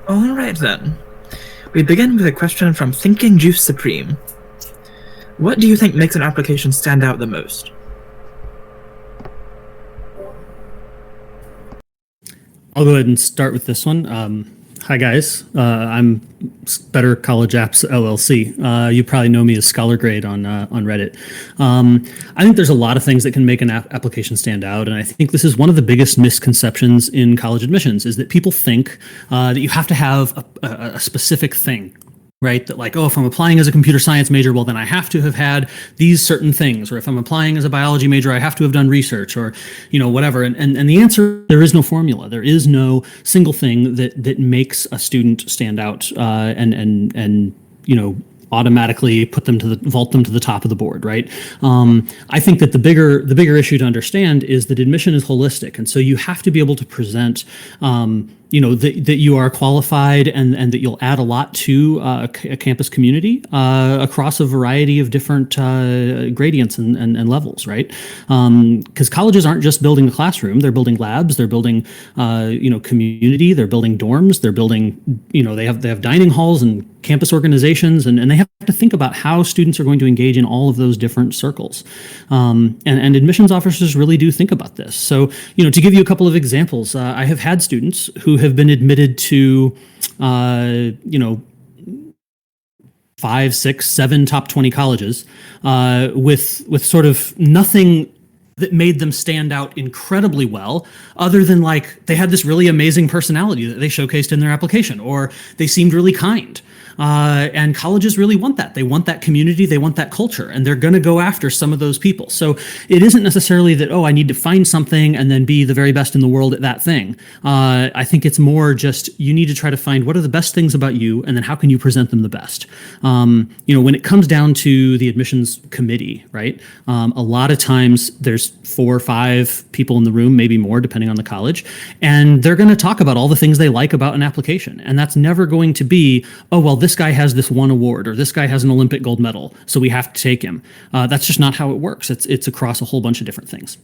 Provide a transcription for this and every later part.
All right then. We begin with a question from Thinking Juice Supreme. What do you think makes an application stand out the most? I'll go ahead and start with this one. Hi guys, I'm Better College Apps LLC. You probably know me as Scholar Grade on Reddit. I think there's a lot of things that can make an application stand out, and I think this is one of the biggest misconceptions in college admissions is that people think that you have to have a specific thing. Right? That like, oh, if I'm applying as a computer science major, well, then I have to have had these certain things. Or if I'm applying as a biology major, I have to have done research or, whatever. And the answer, there is no formula. There is no single thing that makes a student stand out and automatically vault them to the top of the board, right? I think that the bigger issue to understand is that admission is holistic, and so you have to be able to present that you are qualified and that you'll add a lot to a campus community across a variety of different gradients and levels, right? Because colleges aren't just building a classroom; they're building labs, they're building community, they're building dorms, they're building they have dining halls and campus organizations, and they have to think about how students are going to engage in all of those different circles. And admissions officers really do think about this. So, to give you a couple of examples, I have had students who have been admitted to, 5, 6, 7 top 20 colleges with sort of nothing that made them stand out incredibly well, other than like they had this really amazing personality that they showcased in their application, or they seemed really kind. And colleges really want that. They want that community, they want that culture, and they're going to go after some of those people. So it isn't necessarily that, oh, I need to find something and then be the very best in the world at that thing. I think it's more just you need to try to find what are the best things about you, and then how can you present them the best. When it comes down to the admissions committee, right? A lot of times there's 4 or 5 people in the room, maybe more, depending on the college, and they're going to talk about all the things they like about an application. And that's never going to be, oh, well, this guy has this one award, or this guy has an Olympic gold medal, so we have to take him. That's just not how it works. It's across a whole bunch of different things.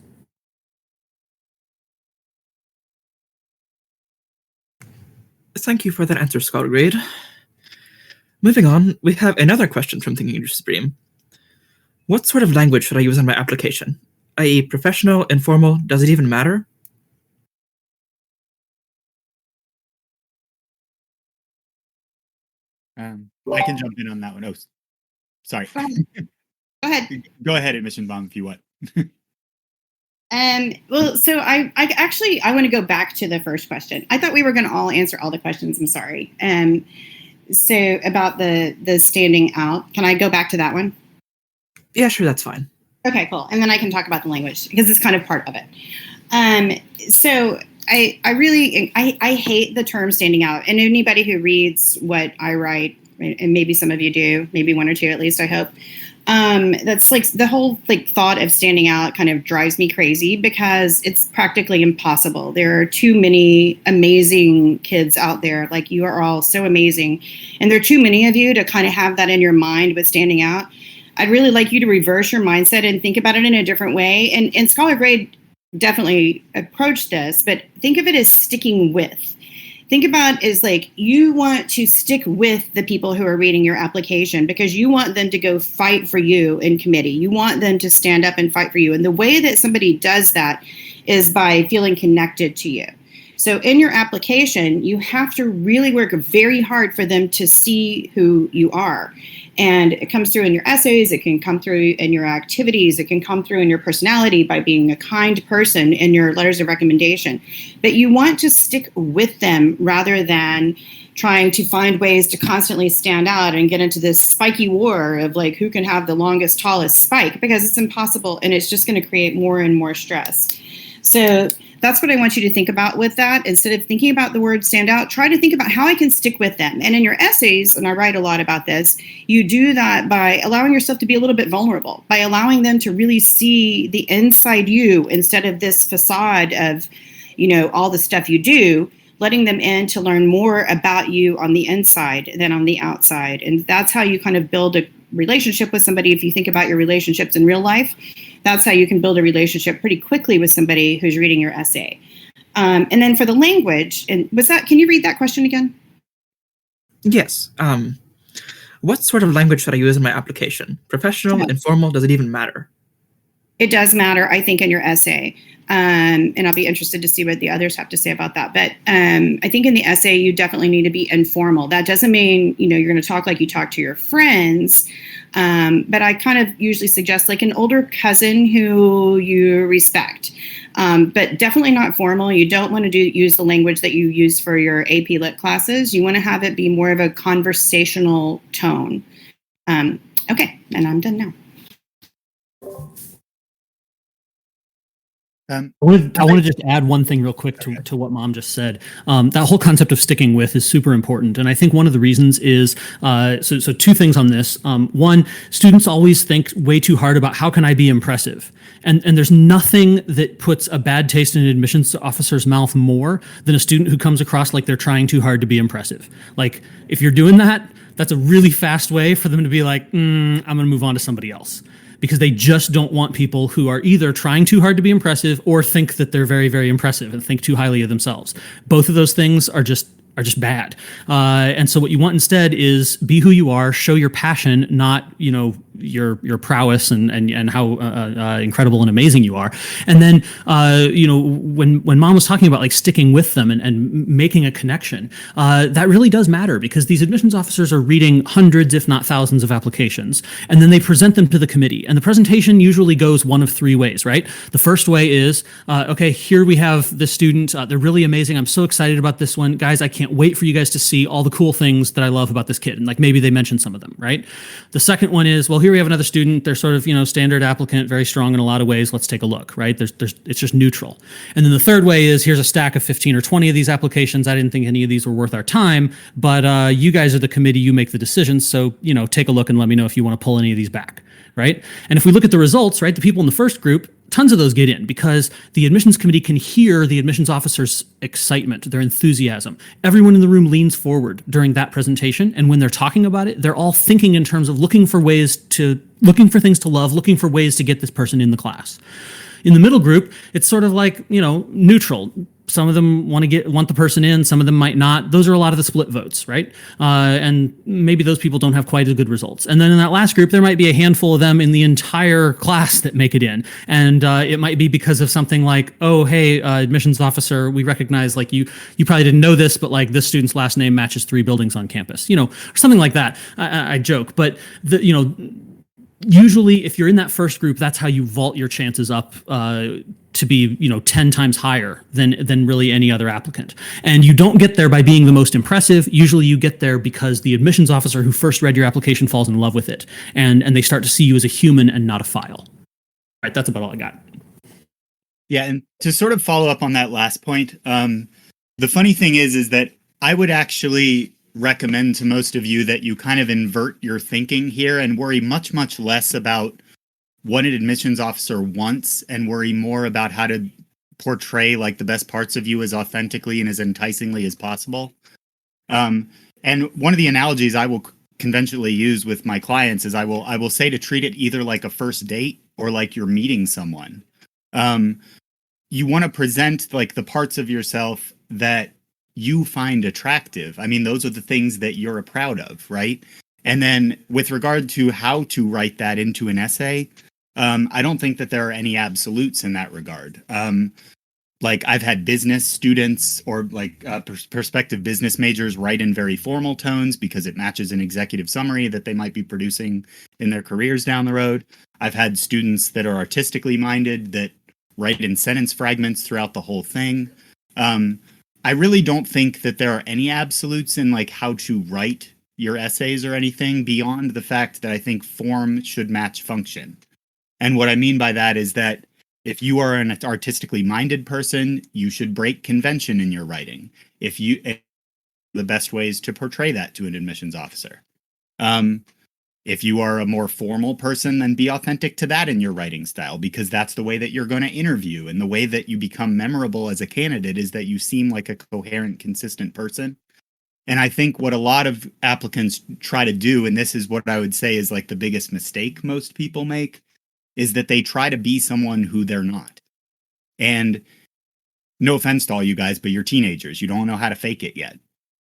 Thank you for that answer, Scholar Grade. Moving on, we have another question from Thinking Juice Supreme. What sort of language should I use in my application? I.e., professional, informal, does it even matter? I can jump in on that one. Oh, sorry. Go ahead. Go ahead, Admission Bomb, if you want. Well, so I want to go back to the first question. I thought we were going to all answer all the questions. I'm sorry. So about the standing out, can I go back to that one? Yeah, sure, that's fine. Okay, cool. And then I can talk about the language because it's kind of part of it. So I really hate the term standing out. And anybody who reads what I write, and maybe some of you do, maybe 1 or 2 at least, I hope. That's like the whole thought of standing out kind of drives me crazy because it's practically impossible. There are too many amazing kids out there. Like, you are all so amazing. And there are too many of you to kind of have that in your mind with standing out. I'd really like you to reverse your mindset and think about it in a different way. And Scholar Grade definitely approached this, but think of it as sticking with. Think about it as like you want to stick with the people who are reading your application because you want them to go fight for you in committee. You want them to stand up and fight for you. And the way that somebody does that is by feeling connected to you. So in your application, you have to really work very hard for them to see who you are. And it comes through in your essays, it can come through in your activities, it can come through in your personality by being a kind person in your letters of recommendation. But you want to stick with them rather than trying to find ways to constantly stand out and get into this spiky war of like who can have the longest, tallest spike, because it's impossible and it's just going to create more and more stress. So that's what I want you to think about with that. Instead of thinking about the word stand out, try to think about how I can stick with them. And in your essays, and I write a lot about this, you do that by allowing yourself to be a little bit vulnerable, by allowing them to really see the inside you instead of this facade of, all the stuff you do, letting them in to learn more about you on the inside than on the outside. And that's how you kind of build a relationship with somebody. If you think about your relationships in real life, that's how you can build a relationship pretty quickly with somebody who's reading your essay. And then for the language, can you read that question again? Yes. What sort of language should I use in my application? Professional, informal, does it even matter? It does matter, I think, in your essay. And I'll be interested to see what the others have to say about that. But I think in the essay, you definitely need to be informal. That doesn't mean, you're going to talk like you talk to your friends. But I kind of usually suggest like an older cousin who you respect. But definitely not formal. You don't want to use the language that you use for your AP Lit classes. You want to have it be more of a conversational tone. Okay, and I'm done now. I want to just add one thing real quick to what Mom just said. That whole concept of sticking with is super important. And I think one of the reasons is, so two things on this. One, students always think way too hard about how can I be impressive? And there's nothing that puts a bad taste in an admissions officer's mouth more than a student who comes across like they're trying too hard to be impressive. Like, if you're doing that, that's a really fast way for them to be like, I'm going to move on to somebody else. Because they just don't want people who are either trying too hard to be impressive or think that they're very, very impressive and think too highly of themselves. Both of those things are just bad. And so what you want instead is be who you are, show your passion, not, your prowess and how incredible and amazing you are. And then, when Mom was talking about like sticking with them and making a connection, that really does matter because these admissions officers are reading hundreds, if not thousands of applications, and then they present them to the committee. And the presentation usually goes one of three ways, right? The first way is, okay, here we have the student. They're really amazing. I'm so excited about this one. Guys, I can't wait for you guys to see all the cool things that I love about this kid. And like maybe they mention some of them, right? The second one is, well, here we have another student. They're sort of, standard applicant, very strong in a lot of ways. Let's take a look, right? It's just neutral. And then the third way is, here's a stack of 15 or 20 of these applications. I didn't think any of these were worth our time, but you guys are the committee, you make the decisions. So, take a look and let me know if you want to pull any of these back, right? And if we look at the results, right, the people in the first group, tons of those get in because the admissions committee can hear the admissions officer's excitement, their enthusiasm. Everyone in the room leans forward during that presentation. And when they're talking about it, they're all thinking in terms of looking for things to love, looking for ways to get this person in the class. In the middle group, it's sort of like, neutral. Some of them want the person in, some of them might not. Those are a lot of the split votes, right? And maybe those people don't have quite as good results. And then in that last group, there might be a handful of them in the entire class that make it in. And it might be because of something like, oh, hey, admissions officer, we recognize like you probably didn't know this, but like this student's last name matches 3 buildings on campus, or something like that. I joke, but usually if you're in that first group, that's how you vault your chances up to be 10 times higher than really any other applicant. And you don't get there by being the most impressive. Usually you get there because the admissions officer who first read your application falls in love with it and they start to see you as a human and not a file. All right, that's about all I got. Yeah, and to sort of follow up on that last point, the funny thing is that I would actually recommend to most of you that you kind of invert your thinking here and worry much, much less about what an admissions officer wants and worry more about how to portray like the best parts of you as authentically and as enticingly as possible. And one of the analogies I will conventionally use with my clients is I will say to treat it either like a first date or like you're meeting someone. You want to present like the parts of yourself that you find attractive. I mean, those are the things that you're proud of, right? And then with regard to how to write that into an essay, I don't think that there are any absolutes in that regard. Like I've had business students or like prospective business majors write in very formal tones because it matches an executive summary that they might be producing in their careers down the road. I've had students that are artistically minded that write in sentence fragments throughout the whole thing. I really don't think that there are any absolutes in like how to write your essays or anything beyond the fact that I think form should match function. And what I mean by that is that if you are an artistically minded person, you should break convention in your writing. The best ways to portray that to an admissions officer. If you are a more formal person, then be authentic to that in your writing style, because that's the way that you're going to interview. And the way that you become memorable as a candidate is that you seem like a coherent, consistent person. And I think what a lot of applicants try to do, and this is what I would say is like the biggest mistake most people make, is that they try to be someone who they're not. And no offense to all you guys, but you're teenagers. You don't know how to fake it yet.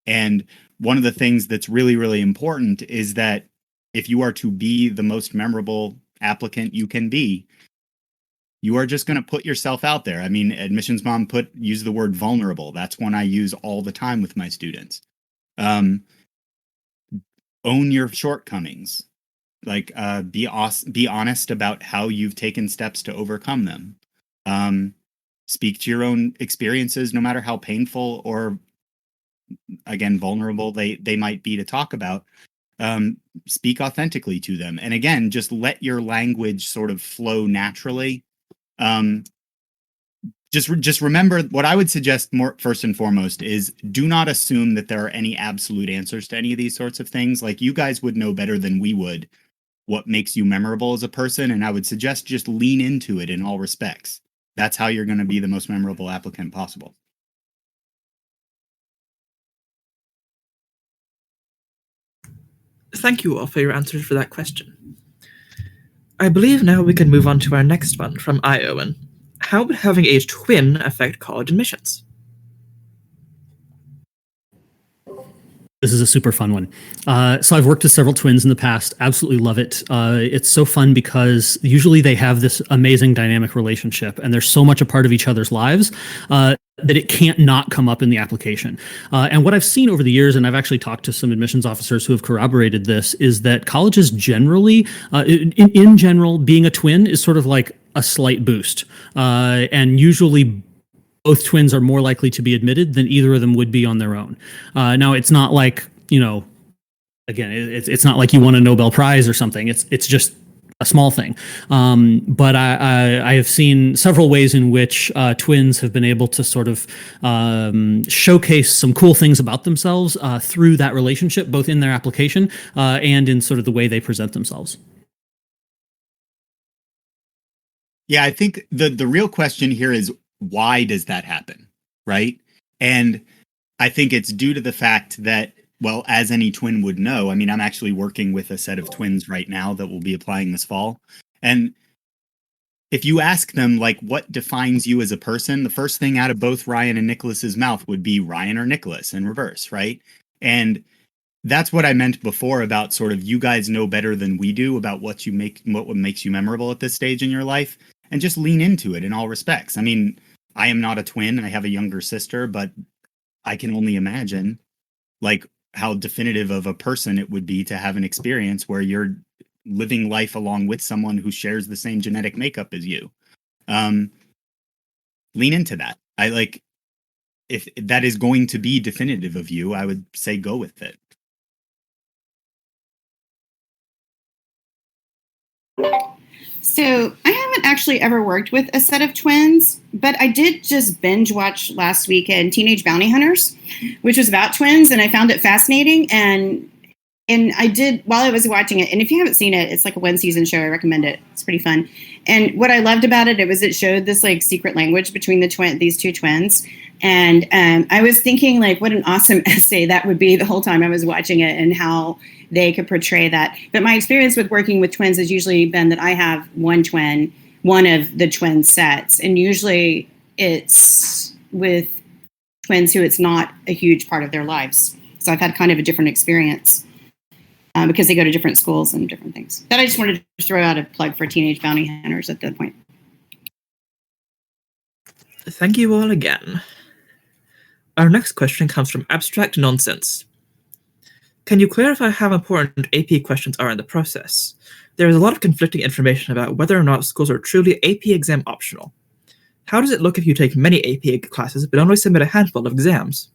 And one of the things that's really, really important is that if you are to be the most memorable applicant you can be, you are just going to put yourself out there. I mean, Admissions Mom use the word vulnerable. That's one I use all the time with my students. Own your shortcomings. Like, be honest about how you've taken steps to overcome them. Speak to your own experiences, no matter how painful or, again, vulnerable they might be to talk about. Speak authentically to them. And again, just let your language sort of flow naturally. Just remember, what I would suggest more first and foremost is do not assume that there are any absolute answers to any of these sorts of things. Like, you guys would know better than we would what makes you memorable as a person. And I would suggest just lean into it in all respects. That's how you're going to be the most memorable applicant possible. Thank you all for your answers for that question. I believe now we can move on to our next one from Owen. How would having a twin affect college admissions? This is a super fun one. So I've worked with several twins in the past. Absolutely love it. It's so fun because usually they have this amazing dynamic relationship and they're so much a part of each other's lives that it can't not come up in the application. And what I've seen over the years, and I've actually talked to some admissions officers who have corroborated this, is that colleges generally, in general, being a twin is sort of like a slight boost. And usually both twins are more likely to be admitted than either of them would be on their own. Now, it's not like, again, it's not like you won a Nobel Prize or something. It's just a small thing. But I have seen several ways in which twins have been able to sort of showcase some cool things about themselves through that relationship, both in their application and in sort of the way they present themselves. Yeah, I think the real question here is, why does that happen, right? And I think it's due to the fact that, well, as any twin would know, I mean, I'm actually working with a set of twins right now that will be applying this fall. And if you ask them, like, what defines you as a person, the first thing out of both Ryan and Nicholas's mouth would be Ryan or Nicholas in reverse, right? And that's what I meant before about sort of, you guys know better than we do about what makes you memorable at this stage in your life, and just lean into it in all respects. I mean, I am not a twin. I have a younger sister, but I can only imagine, like, how definitive of a person it would be to have an experience where you're living life along with someone who shares the same genetic makeup as you. Lean into that. If that is going to be definitive of you, I would say go with it. So I haven't actually ever worked with a set of twins, but I did just binge watch last weekend Teenage Bounty Hunters, which was about twins, and I found it fascinating. And I did, while I was watching it, and if you haven't seen it, it's like a one-season show. I recommend it. It's pretty fun. And what I loved about it was it showed this like secret language between these two twins. And I was thinking, like, what an awesome essay that would be the whole time I was watching it, and how they could portray that. But my experience with working with twins has usually been that I have one twin, one of the twin sets. And usually it's with twins who it's not a huge part of their lives. So I've had kind of a different experience because they go to different schools and different things. That I just wanted to throw out a plug for Teenage Bounty Hunters at that point. Thank you all again. Our next question comes from Abstract Nonsense. Can you clarify how important AP questions are in the process? There is a lot of conflicting information about whether or not schools are truly AP exam optional. How does it look if you take many AP classes but only submit a handful of exams?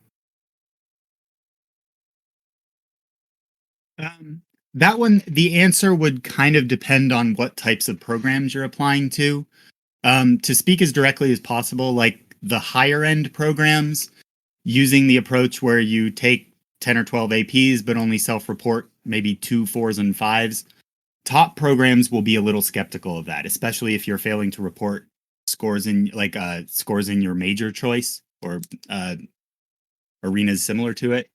That one, the answer would kind of depend on what types of programs you're applying to. To speak as directly as possible, like the higher end programs, using the approach where you take 10 or 12 APs, but only self-report maybe 2 4s and 5s. Top programs will be a little skeptical of that, especially if you're failing to report scores in your major choice or arenas similar to it.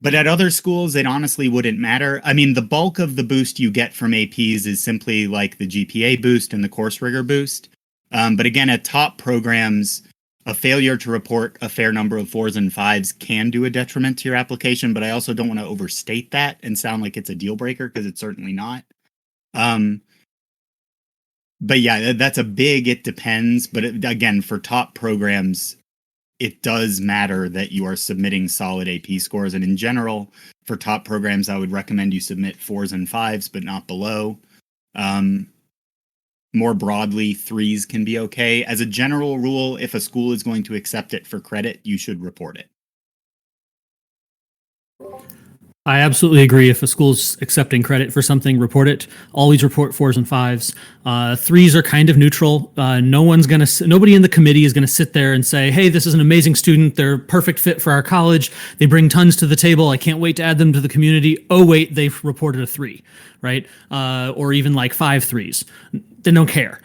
But at other schools, it honestly wouldn't matter. I mean, the bulk of the boost you get from APs is simply like the GPA boost and the course rigor boost. But again, at top programs, a failure to report a fair number of 4s and 5s can do a detriment to your application, but I also don't want to overstate that and sound like it's a deal breaker, because it's certainly not. But yeah, that's a big, it depends. But again, for top programs, it does matter that you are submitting solid AP scores. And in general, for top programs, I would recommend you submit 4s and 5s, but not below. More broadly, 3s can be okay. As a general rule, if a school is going to accept it for credit, you should report it. I absolutely agree. If a school's accepting credit for something, report it. Always report 4s and 5s. 3s are kind of neutral. Nobody in the committee is going to sit there and say, hey, this is an amazing student. They're a perfect fit for our college. They bring tons to the table. I can't wait to add them to the community. Oh, wait, they've reported a 3, right? Or even like 5 3s. They don't care.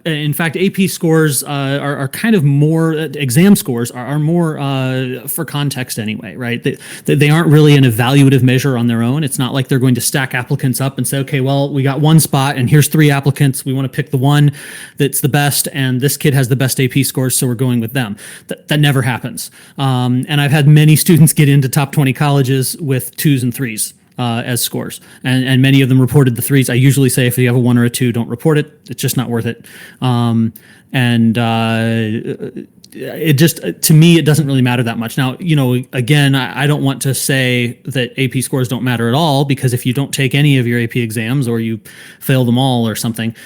In fact, AP scores are kind of more, exam scores are more for context anyway, right? They aren't really an evaluative measure on their own. It's not like they're going to stack applicants up and say, okay, well, we got one spot and here's 3 applicants. We want to pick the one that's the best, and this kid has the best AP scores, so we're going with them. That never happens. And I've had many students get into top 20 colleges with 2s and 3s. As scores, and many of them reported the 3s. I usually say if you have a 1 or a 2, don't report it. It's just not worth it. It just, to me, it doesn't really matter that much. Now, again, I don't want to say that AP scores don't matter at all, because if you don't take any of your AP exams or you fail them all or something,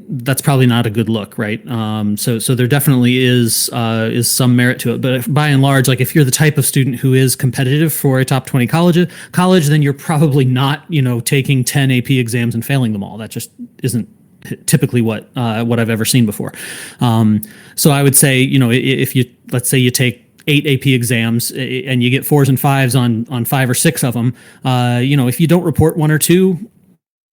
that's probably not a good look, right? So there definitely is some merit to it. But by and large, like if you're the type of student who is competitive for a top 20 college, then you're probably not, taking 10 AP exams and failing them all. That just isn't typically what I've ever seen before. So I would say, if let's say you take 8 AP exams and you get 4s and 5s on 5 or 6 of them, if you don't report 1 or 2,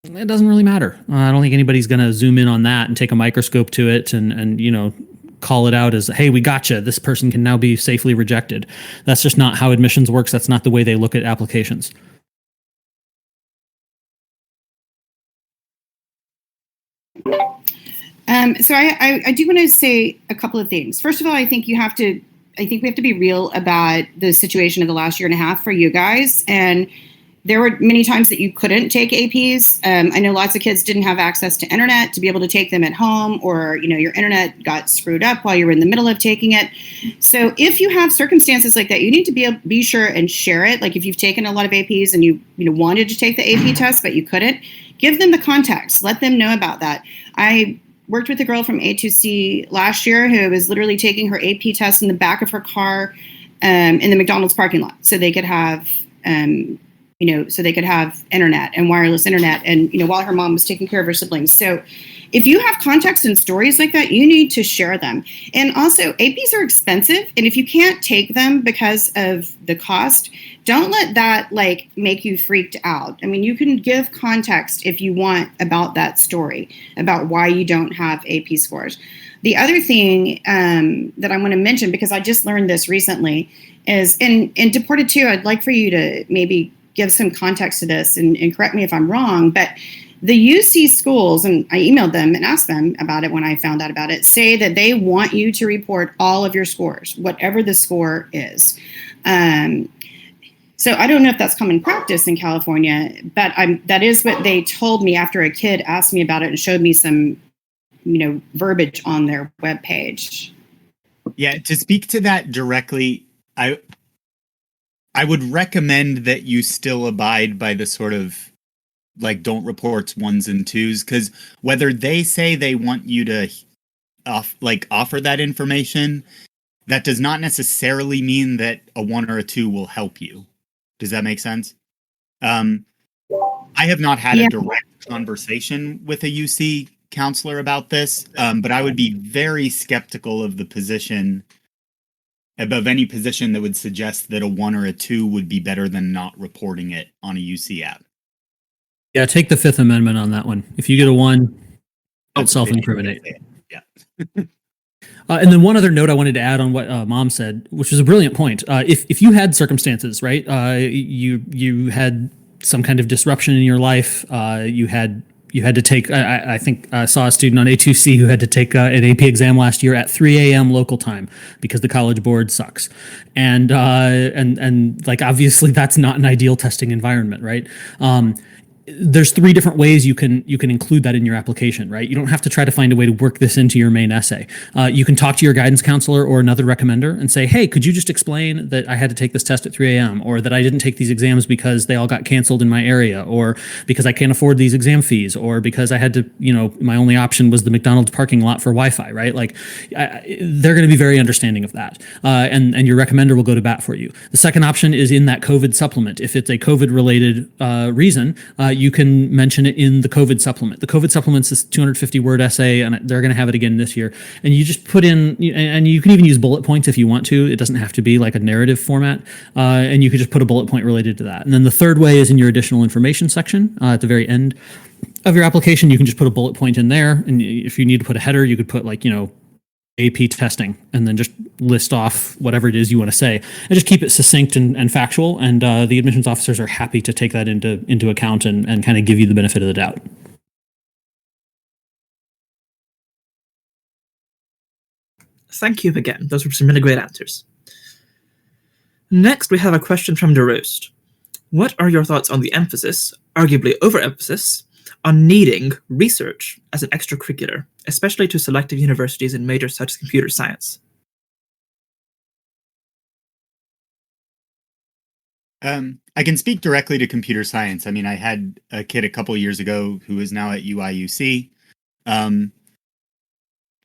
it doesn't really matter. I don't think anybody's going to zoom in on that and take a microscope to it and call it out as, hey, we gotcha. This person can now be safely rejected. That's just not how admissions works. That's not the way they look at applications. So I do want to say a couple of things. First of all, I think we have to be real about the situation of the last year and a half for you guys. And there were many times that you couldn't take APs. I know lots of kids didn't have access to internet to be able to take them at home, or your internet got screwed up while you were in the middle of taking it. So if you have circumstances like that, you need to be sure and share it. Like if you've taken a lot of APs and you wanted to take the AP test but you couldn't, give them the context. Let them know about that. I worked with a girl from A2C last year who was literally taking her AP test in the back of her car in the McDonald's parking lot, so they could have internet and wireless internet, and while her mom was taking care of her siblings. So if you have context and stories like that, you need to share them. And also, APs are expensive, and if you can't take them because of the cost, don't let that make you freaked out. I mean, you can give context if you want about that story, about why you don't have AP scores. The other thing that I want to mention, because I just learned this recently, is in Deported 2, I'd like for you to maybe give some context to this and correct me if I'm wrong, but the UC schools, and I emailed them and asked them about it when I found out about it, say that they want you to report all of your scores, whatever the score is. So I don't know if that's common practice in California, but that is what they told me after a kid asked me about it and showed me some, verbiage on their webpage. Yeah, to speak to that directly, I would recommend that you still abide by the sort of don't report 1s and 2s, because whether they say they want you to offer that information, that does not necessarily mean that a 1 or a 2 will help you. Does that make sense? I have not had a direct conversation with a UC counselor about this, but I would be very skeptical of the position, above any position that would suggest that a 1 or a 2 would be better than not reporting it on a UC app. Yeah, take the Fifth Amendment on that one. If you get a 1, don't self-incriminate. Yeah. And then one other note I wanted to add on what Mom said, which was a brilliant point. If you had circumstances, right, you had some kind of disruption in your life, you had You had to take, I think I saw a student on A2C who had to take an AP exam last year at 3 a.m. local time because the College Board sucks. And like, obviously that's not an ideal testing environment, right? There's 3 different ways you can include that in your application, right? You don't have to try to find a way to work this into your main essay. You can talk to your guidance counselor or another recommender and say, hey, could you just explain that I had to take this test at 3 a.m. or that I didn't take these exams because they all got canceled in my area, or because I can't afford these exam fees, or because I had to, my only option was the McDonald's parking lot for Wi-Fi, right? Like, they're going to be very understanding of that. And your recommender will go to bat for you. The second option is in that COVID supplement. If it's a COVID related reason, you can mention it in the COVID supplement. The COVID supplement's this 250 word essay, and they're going to have it again this year. And you just put in, and you can even use bullet points if you want to. It doesn't have to be like a narrative format. And you could just put a bullet point related to that. And then the third way is in your additional information section at the very end of your application. You can just put a bullet point in there. And if you need to put a header, you could put like, AP testing, and then just list off whatever it is you want to say, and just keep it succinct and factual. And the admissions officers are happy to take that into account and kind of give you the benefit of the doubt. Thank you again. Those were some really great answers. Next, we have a question from DeRoast. What are your thoughts on the emphasis, arguably overemphasis, on needing research as an extracurricular, especially to selective universities in majors such as computer science? I can speak directly to computer science. I mean, I had a kid a couple years ago who is now at UIUC.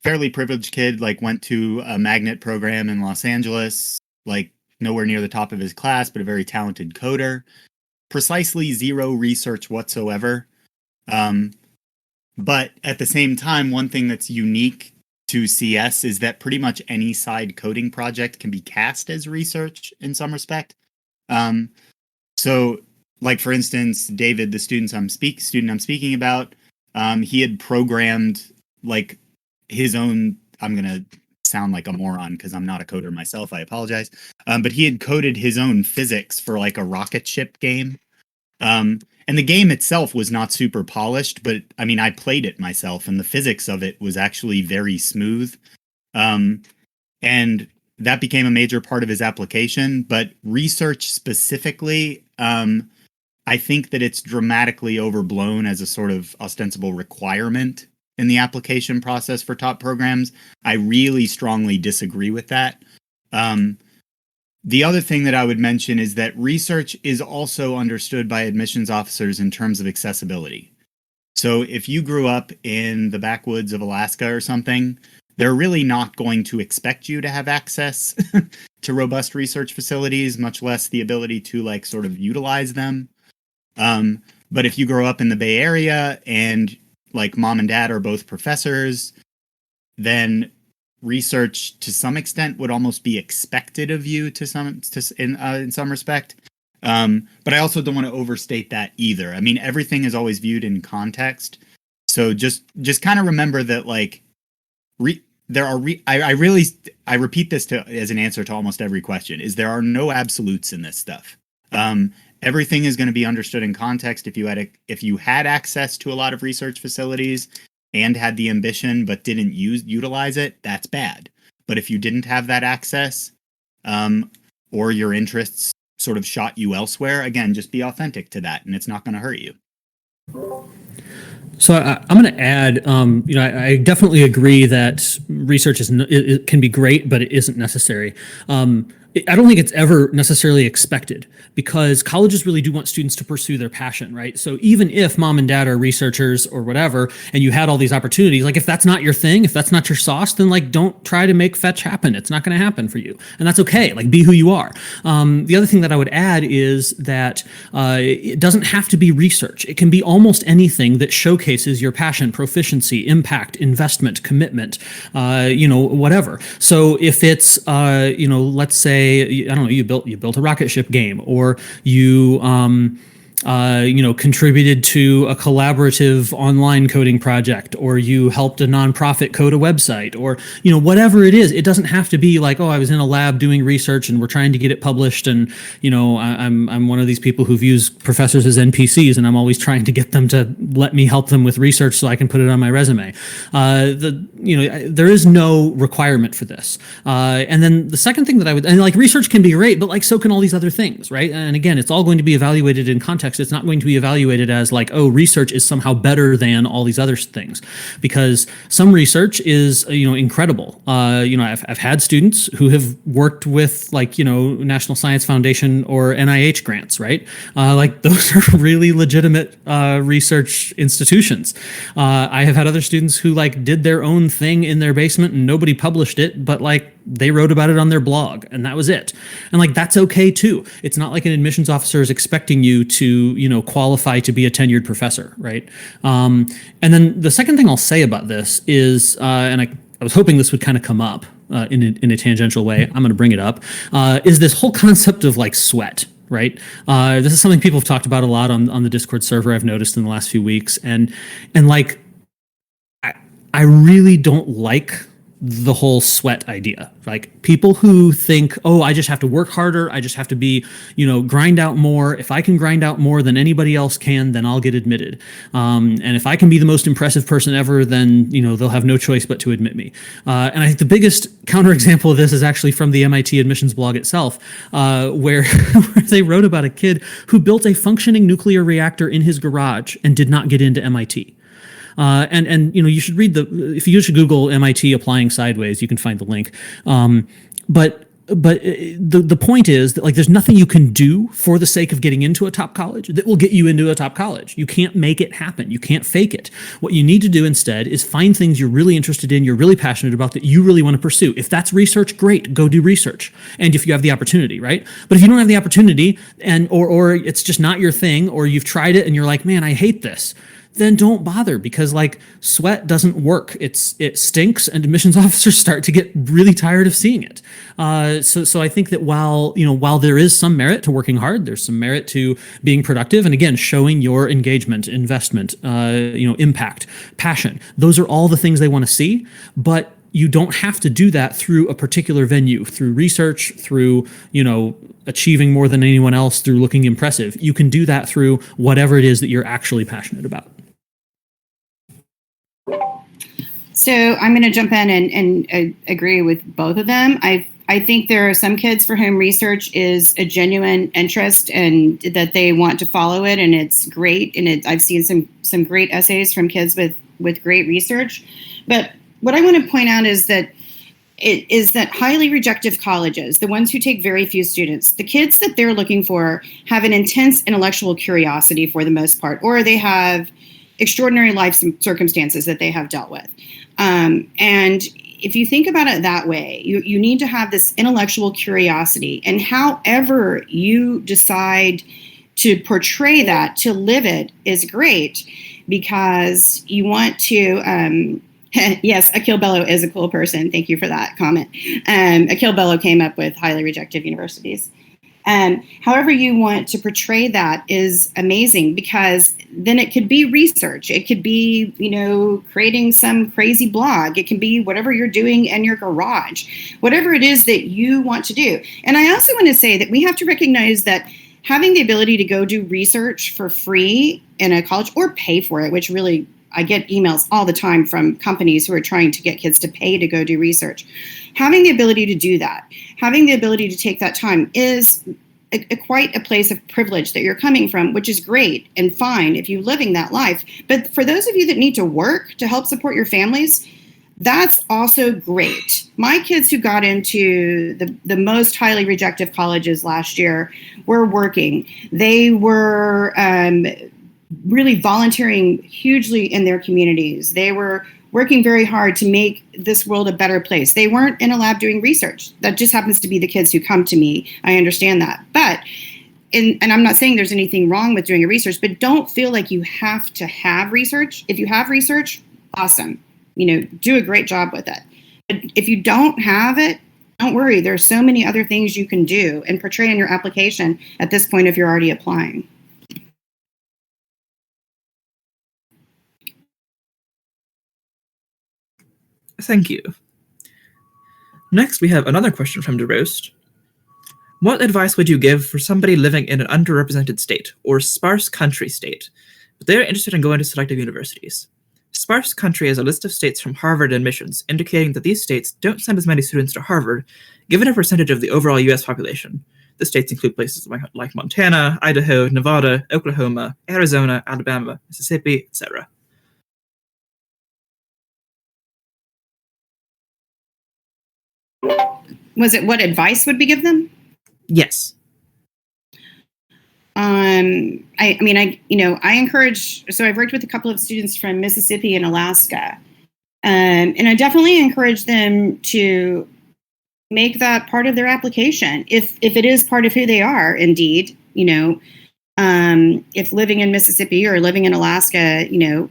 Fairly privileged kid, like went to a magnet program in Los Angeles, like nowhere near the top of his class, but a very talented coder. Precisely zero research whatsoever. But at the same time, one thing that's unique to CS is that pretty much any side coding project can be cast as research in some respect. So like, for instance, David, the student I'm speaking about, he had programmed like his own, I'm going to sound like a moron because I'm not a coder myself, I apologize. But he had coded his own physics for like a rocket ship game. And the game itself was not super polished, but I mean, I played it myself, and the physics of it was actually very smooth. And that became a major part of his application. But research specifically, I think that it's dramatically overblown as a sort of ostensible requirement in the application process for top programs. I really strongly disagree with that. The other thing that I would mention is that research is also understood by admissions officers in terms of accessibility. So if you grew up in the backwoods of Alaska or something, they're really not going to expect you to have access to robust research facilities, much less the ability to like sort of utilize them. But if you grow up in the Bay Area and like mom and dad are both professors, then research to some extent would almost be expected of you in some respect. But I also don't want to overstate that either. I mean, everything is always viewed in context. So just kind of remember that like I repeat this as an answer to almost every question, is there are no absolutes in this stuff. Everything is going to be understood in context. If you had access to a lot of research facilities and had the ambition but didn't utilize it, that's bad. But if you didn't have that access, or your interests sort of shot you elsewhere, again, just be authentic to that, and it's not going to hurt you. So I'm going to add, I definitely agree that research it can be great, but it isn't necessary. I don't think it's ever necessarily expected, because colleges really do want students to pursue their passion, right? So even if mom and dad are researchers or whatever, and you had all these opportunities, like if that's not your thing, if that's not your sauce, then like don't try to make fetch happen. It's not going to happen for you. And that's okay. Like be who you are. The other thing that I would add is that it doesn't have to be research. It can be almost anything that showcases your passion, proficiency, impact, investment, commitment, whatever. So if it's, let's say, I don't know, you built a rocket ship game, or you contributed to a collaborative online coding project, or you helped a nonprofit code a website, or, whatever it is. It doesn't have to be like, oh, I was in a lab doing research and we're trying to get it published. And, I'm one of these people who views professors as NPCs, and I'm always trying to get them to let me help them with research so I can put it on my resume. There is no requirement for this. And then the second thing that research can be great, but like, so can all these other things, right? And again, it's all going to be evaluated in context. It's not going to be evaluated as like, oh, research is somehow better than all these other things, because some research is, incredible. I've had students who have worked with National Science Foundation or NIH grants, right? Those are really legitimate research institutions. I have had other students who did their own thing in their basement and nobody published it, but they wrote about it on their blog and that was it. And that's okay too. It's not like an admissions officer is expecting you to, qualify to be a tenured professor, right? And then the second thing I'll say about this is, and I was hoping this would kind of come up in a tangential way. I'm going to bring it up, is this whole concept of sweat. Right. This is something people have talked about a lot on the Discord server. I've noticed in the last few weeks, and I really don't like the whole sweat idea. People who think, oh, I just have to work harder. I just have to be, grind out more. If I can grind out more than anybody else can, then I'll get admitted. And if I can be the most impressive person ever, then, they'll have no choice but to admit me. And I think the biggest counterexample of this is actually from the MIT admissions blog itself, where they wrote about a kid who built a functioning nuclear reactor in his garage and did not get into MIT. And you should read if you should Google MIT applying sideways, you can find the link. But the point is that there's nothing you can do for the sake of getting into a top college that will get you into a top college. You can't make it happen. You can't fake it. What you need to do instead is find things you're really interested in, you're really passionate about, that you really want to pursue. If that's research, great, go do research. And if you have the opportunity, right? But if you don't have the opportunity or it's just not your thing, or you've tried it and you're like, man, I hate this, then don't bother, because sweat doesn't work. It stinks, and admissions officers start to get really tired of seeing it. So I think that while there is some merit to working hard, there's some merit to being productive, and again, showing your engagement, investment, impact, passion. Those are all the things they want to see, but you don't have to do that through a particular venue, through research, through, achieving more than anyone else, through looking impressive. You can do that through whatever it is that you're actually passionate about. So I'm going to jump in and agree with both of them. I think there are some kids for whom research is a genuine interest and that they want to follow it, and it's great. And I've seen some great essays from kids with great research. But what I want to point out is that highly rejective colleges, the ones who take very few students, the kids that they're looking for have an intense intellectual curiosity for the most part, or they have extraordinary life circumstances that they have dealt with. And if you think about it that way, you need to have this intellectual curiosity, and however you decide to portray that, to live it, is great, because you want to, yes, Akil Bello is a cool person. Thank you for that comment. Akil Bello came up with highly rejective universities. However you want to portray that is amazing, because then it could be research. It could be, creating some crazy blog. It can be whatever you're doing in your garage, whatever it is that you want to do. And I also want to say that we have to recognize that having the ability to go do research for free in a college, or pay for it, which really, I get emails all the time from companies who are trying to get kids to pay to go do research. Having the ability to do that, having the ability to take that time is quite a place of privilege that you're coming from, which is great and fine if you're living that life. But for those of you that need to work to help support your families, that's also great. My kids who got into the most highly rejective colleges last year were working. They were really volunteering hugely in their communities. They were working very hard to make this world a better place. They weren't in a lab doing research. That just happens to be the kids who come to me. I understand that. But, and I'm not saying there's anything wrong with doing a research, but don't feel like you have to have research. If you have research, awesome. Do a great job with it. But if you don't have it, don't worry. There's so many other things you can do and portray in your application at this point if you're already applying. Thank you. Next, we have another question from DeRoast. What advice would you give for somebody living in an underrepresented state or sparse country state, but they're interested in going to selective universities? Sparse country is a list of states from Harvard admissions, indicating that these states don't send as many students to Harvard, given a percentage of the overall US population. The states include places like Montana, Idaho, Nevada, Oklahoma, Arizona, Alabama, Mississippi, etc. Was it what advice would we give them? Yes. I encourage, so I've worked with a couple of students from Mississippi and Alaska, and I definitely encourage them to make that part of their application. If it is part of who they are, indeed, if living in Mississippi or living in Alaska,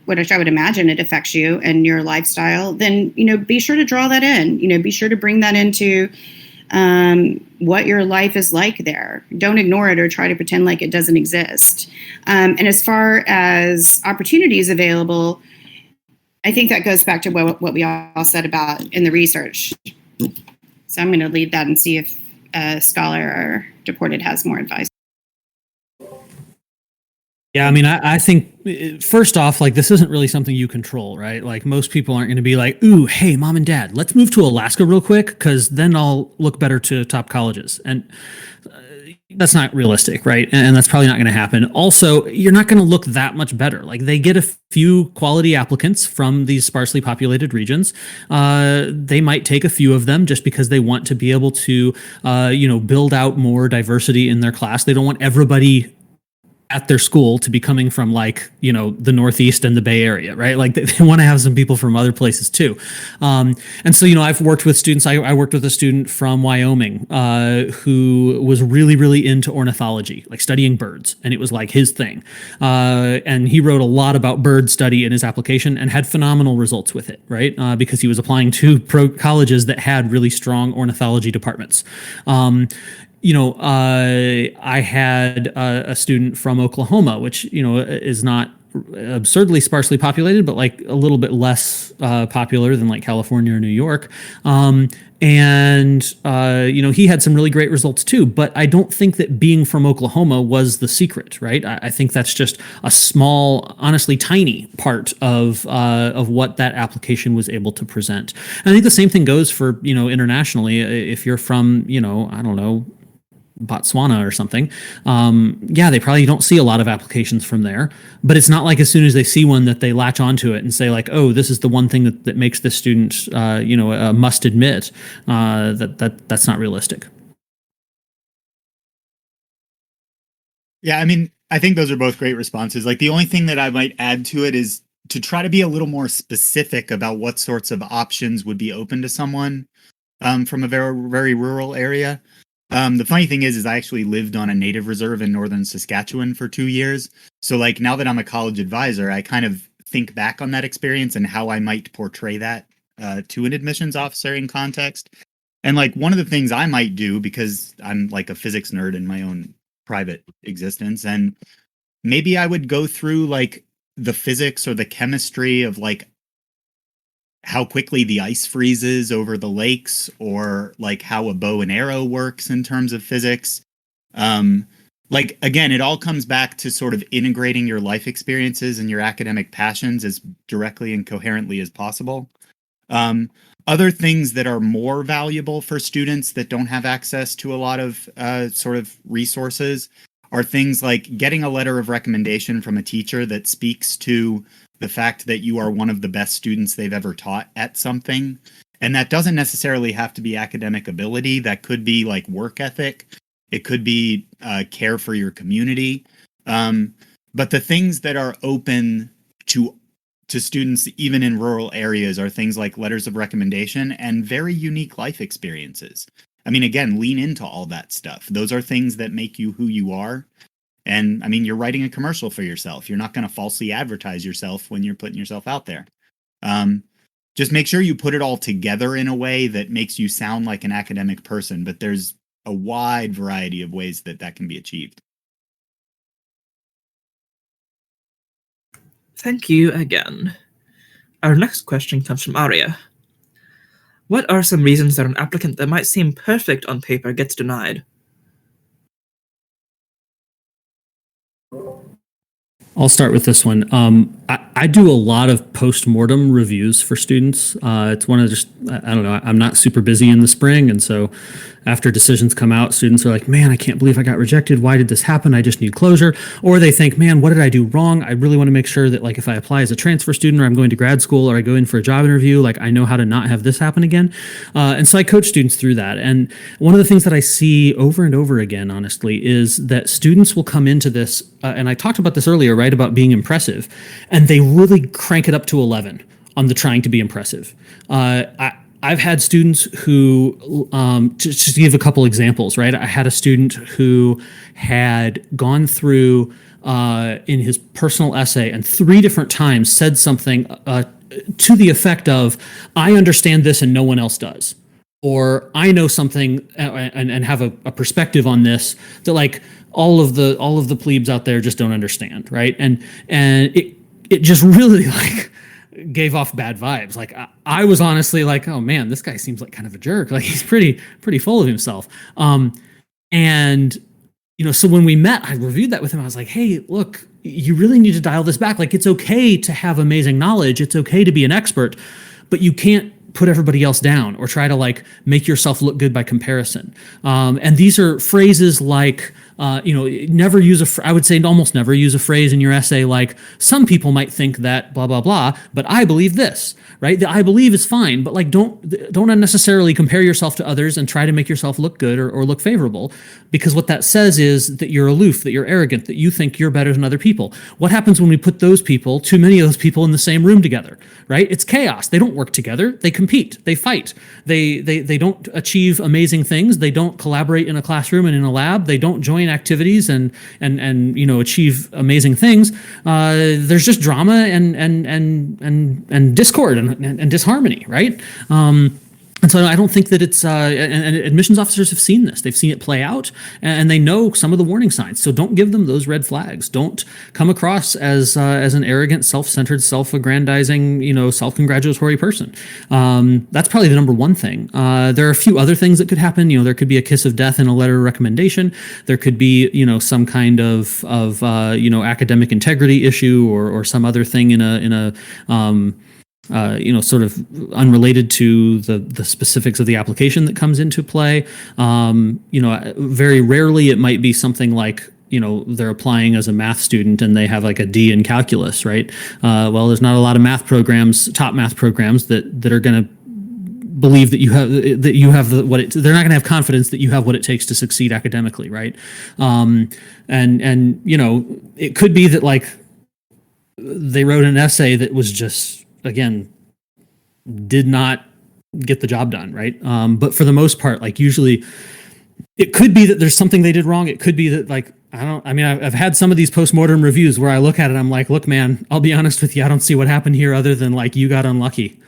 which I would imagine it affects you and your lifestyle, then, be sure to draw that in, be sure to bring that into what your life is like there. Don't ignore it or try to pretend like it doesn't exist. And as far as opportunities available, I think that goes back to what we all said about in the research. So I'm going to leave that and see if Scholar or Deported has more advice. Yeah, I mean, I think first off, like, this isn't really something you control, right? Like, most people aren't going to be like, ooh, hey, mom and dad, let's move to Alaska real quick, because then I'll look better to top colleges. And that's not realistic, right? And that's probably not going to happen. Also, you're not going to look that much better. Like, they get a few quality applicants from these sparsely populated regions. They might take a few of them just because they want to be able to, build out more diversity in their class. They don't want everybody at their school to be coming from, like, the Northeast and the Bay Area, right? Like, they want to have some people from other places too. And so, I've worked with students. I worked with a student from Wyoming who was really, really into ornithology, like studying birds. And it was like his thing. And he wrote a lot about bird study in his application and had phenomenal results with it, right? Because he was applying to colleges that had really strong ornithology departments. I had a student from Oklahoma, which, is not absurdly sparsely populated, but like a little bit less popular than like California or New York. He had some really great results too, but I don't think that being from Oklahoma was the secret, right? I think that's just a small, honestly tiny part of what that application was able to present. And I think the same thing goes for, internationally. If you're from, I don't know, Botswana or something, they probably don't see a lot of applications from there, but it's not like as soon as they see one that they latch onto it and say like, oh, this is the one thing that makes this student, a must admit. That's not realistic. Yeah, I mean, I think those are both great responses. Like, the only thing that I might add to it is to try to be a little more specific about what sorts of options would be open to someone from a very, very rural area. The funny thing is I actually lived on a native reserve in northern Saskatchewan for 2 years. So, like, now that I'm a college advisor, I kind of think back on that experience and how I might portray that to an admissions officer in context. And, like, one of the things I might do, because I'm like a physics nerd in my own private existence, and maybe I would go through like the physics or the chemistry of like how quickly the ice freezes over the lakes, or like how a bow and arrow works in terms of physics. Like, again, it all comes back to sort of integrating your life experiences and your academic passions as directly and coherently as possible. Other things that are more valuable for students that don't have access to a lot of sort of resources are things like getting a letter of recommendation from a teacher that speaks to the fact that you are one of the best students they've ever taught at something. And that doesn't necessarily have to be academic ability. That could be like work ethic. It could be care for your community. But the things that are open to students, even in rural areas, are things like letters of recommendation and very unique life experiences. I mean, again, lean into all that stuff. Those are things that make you who you are. And I mean, you're writing a commercial for yourself. You're not going to falsely advertise yourself when you're putting yourself out there. Just make sure you put it all together in a way that makes you sound like an academic person. But there's a wide variety of ways that can be achieved. Thank you again. Our next question comes from Arya. What are some reasons that an applicant that might seem perfect on paper gets denied? I'll start with this one. I do a lot of post-mortem reviews for students. It's one of I don't know, I'm not super busy in the spring. And so after decisions come out, students are like, man, I can't believe I got rejected. Why did this happen? I just need closure. Or they think, man, what did I do wrong? I really want to make sure that, like, if I apply as a transfer student or I'm going to grad school or I go in for a job interview, like, I know how to not have this happen again. And so I coach students through that. And one of the things that I see over and over again, honestly, is that students will come into this, and I talked about this earlier, right, about being impressive, and they really crank it up to 11 on the trying to be impressive. I've had students who, just to give a couple examples, right? I had a student who had gone through in his personal essay and 3 different times said something to the effect of, I understand this and no one else does. Or I know something and have a perspective on this that, like, all of the plebes out there just don't understand, right? And it just really, like, gave off bad vibes. Like, I was honestly like, oh man, this guy seems like kind of a jerk. Like, he's pretty full of himself. And so when we met, I reviewed that with him. I was like, hey, look, you really need to dial this back. Like, it's okay to have amazing knowledge. It's okay to be an expert, but you can't put everybody else down or try to, like, make yourself look good by comparison. And these are phrases like, never use I would say almost never use a phrase in your essay like, some people might think that blah, blah, blah, but I believe this, right? The I believe is fine, but, like, don't unnecessarily compare yourself to others and try to make yourself look good or look favorable, because what that says is that you're aloof, that you're arrogant, that you think you're better than other people. What happens when we put too many of those people in the same room together, right? It's chaos. They don't work together. They compete. They fight. They don't achieve amazing things. They don't collaborate in a classroom and in a lab. They don't join activities and achieve amazing things. There's just drama and discord and disharmony, right? And so I don't think that it's, and admissions officers have seen this. They've seen it play out, and they know some of the warning signs. So don't give them those red flags. Don't come across as an arrogant, self-centered, self-aggrandizing, self-congratulatory person. That's probably the number one thing. There are a few other things that could happen. There could be a kiss of death in a letter of recommendation. There could be, some kind of academic integrity issue or some other thing in a sort of unrelated to the specifics of the application that comes into play. Very rarely it might be something like, they're applying as a math student and they have like a D in calculus, right? Well, there's not a lot of top math programs that are going to believe that you have they're not going to have confidence that you have what it takes to succeed academically, right? It could be that, like, they wrote an essay that was just, again, did not get the job done, right? But for the most part, like, usually it could be that there's something they did wrong. It could be that, like, I've had some of these postmortem reviews where I look at it, I'm like, look, man, I'll be honest with you, I don't see what happened here other than, like, you got unlucky.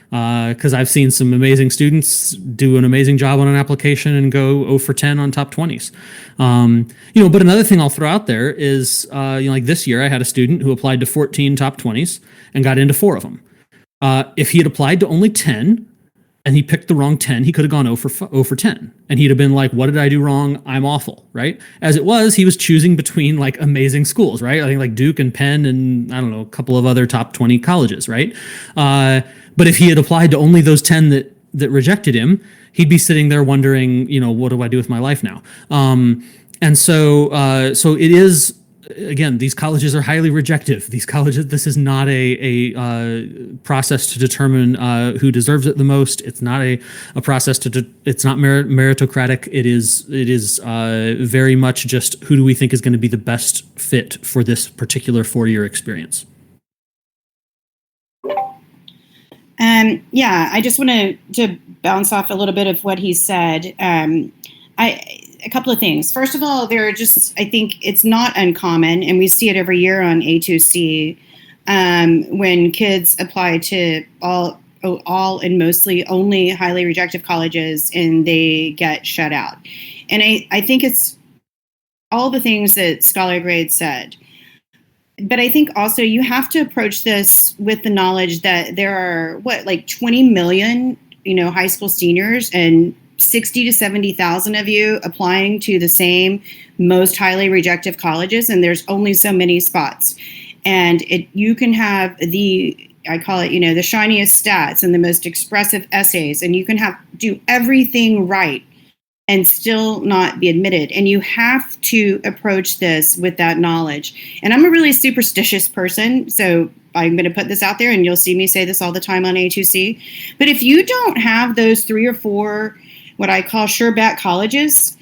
Because I've seen some amazing students do an amazing job on an application and go 0 for 10 on top 20s. But another thing I'll throw out there is, like this year, I had a student who applied to 14 top 20s and got into 4 of them. If he had applied to only 10 and he picked the wrong 10, he could have gone 0 for 10. And he'd have been like, what did I do wrong? I'm awful, right? As it was, he was choosing between, like, amazing schools, right? I think, like, Duke and Penn and, I don't know, a couple of other top 20 colleges, right? But if he had applied to only those 10 that rejected him, he'd be sitting there wondering, what do I do with my life now? So it is, again, these colleges are highly rejective. This is not a process to determine who deserves it the most. It's not a process it's not meritocratic. It is very much just, who do we think is going to be the best fit for this particular 4-year experience. I just want to bounce off a little bit of what he said. A couple of things. First of all, I think it's not uncommon, and we see it every year on A2C, when kids apply to all and mostly only highly rejective colleges and they get shut out. And I think it's all the things that Scholar Grade said. But I think also you have to approach this with the knowledge that there are 20 million high school seniors, and 60 to 70,000 of you applying to the same most highly rejected colleges, and there's only so many spots. And you can have I call it, the shiniest stats and the most expressive essays, and you can do everything right and still not be admitted. And you have to approach this with that knowledge. And I'm a really superstitious person, so I'm going to put this out there, and you'll see me say this all the time on A2C. But if you don't have those 3 or 4, what I call sure bet colleges,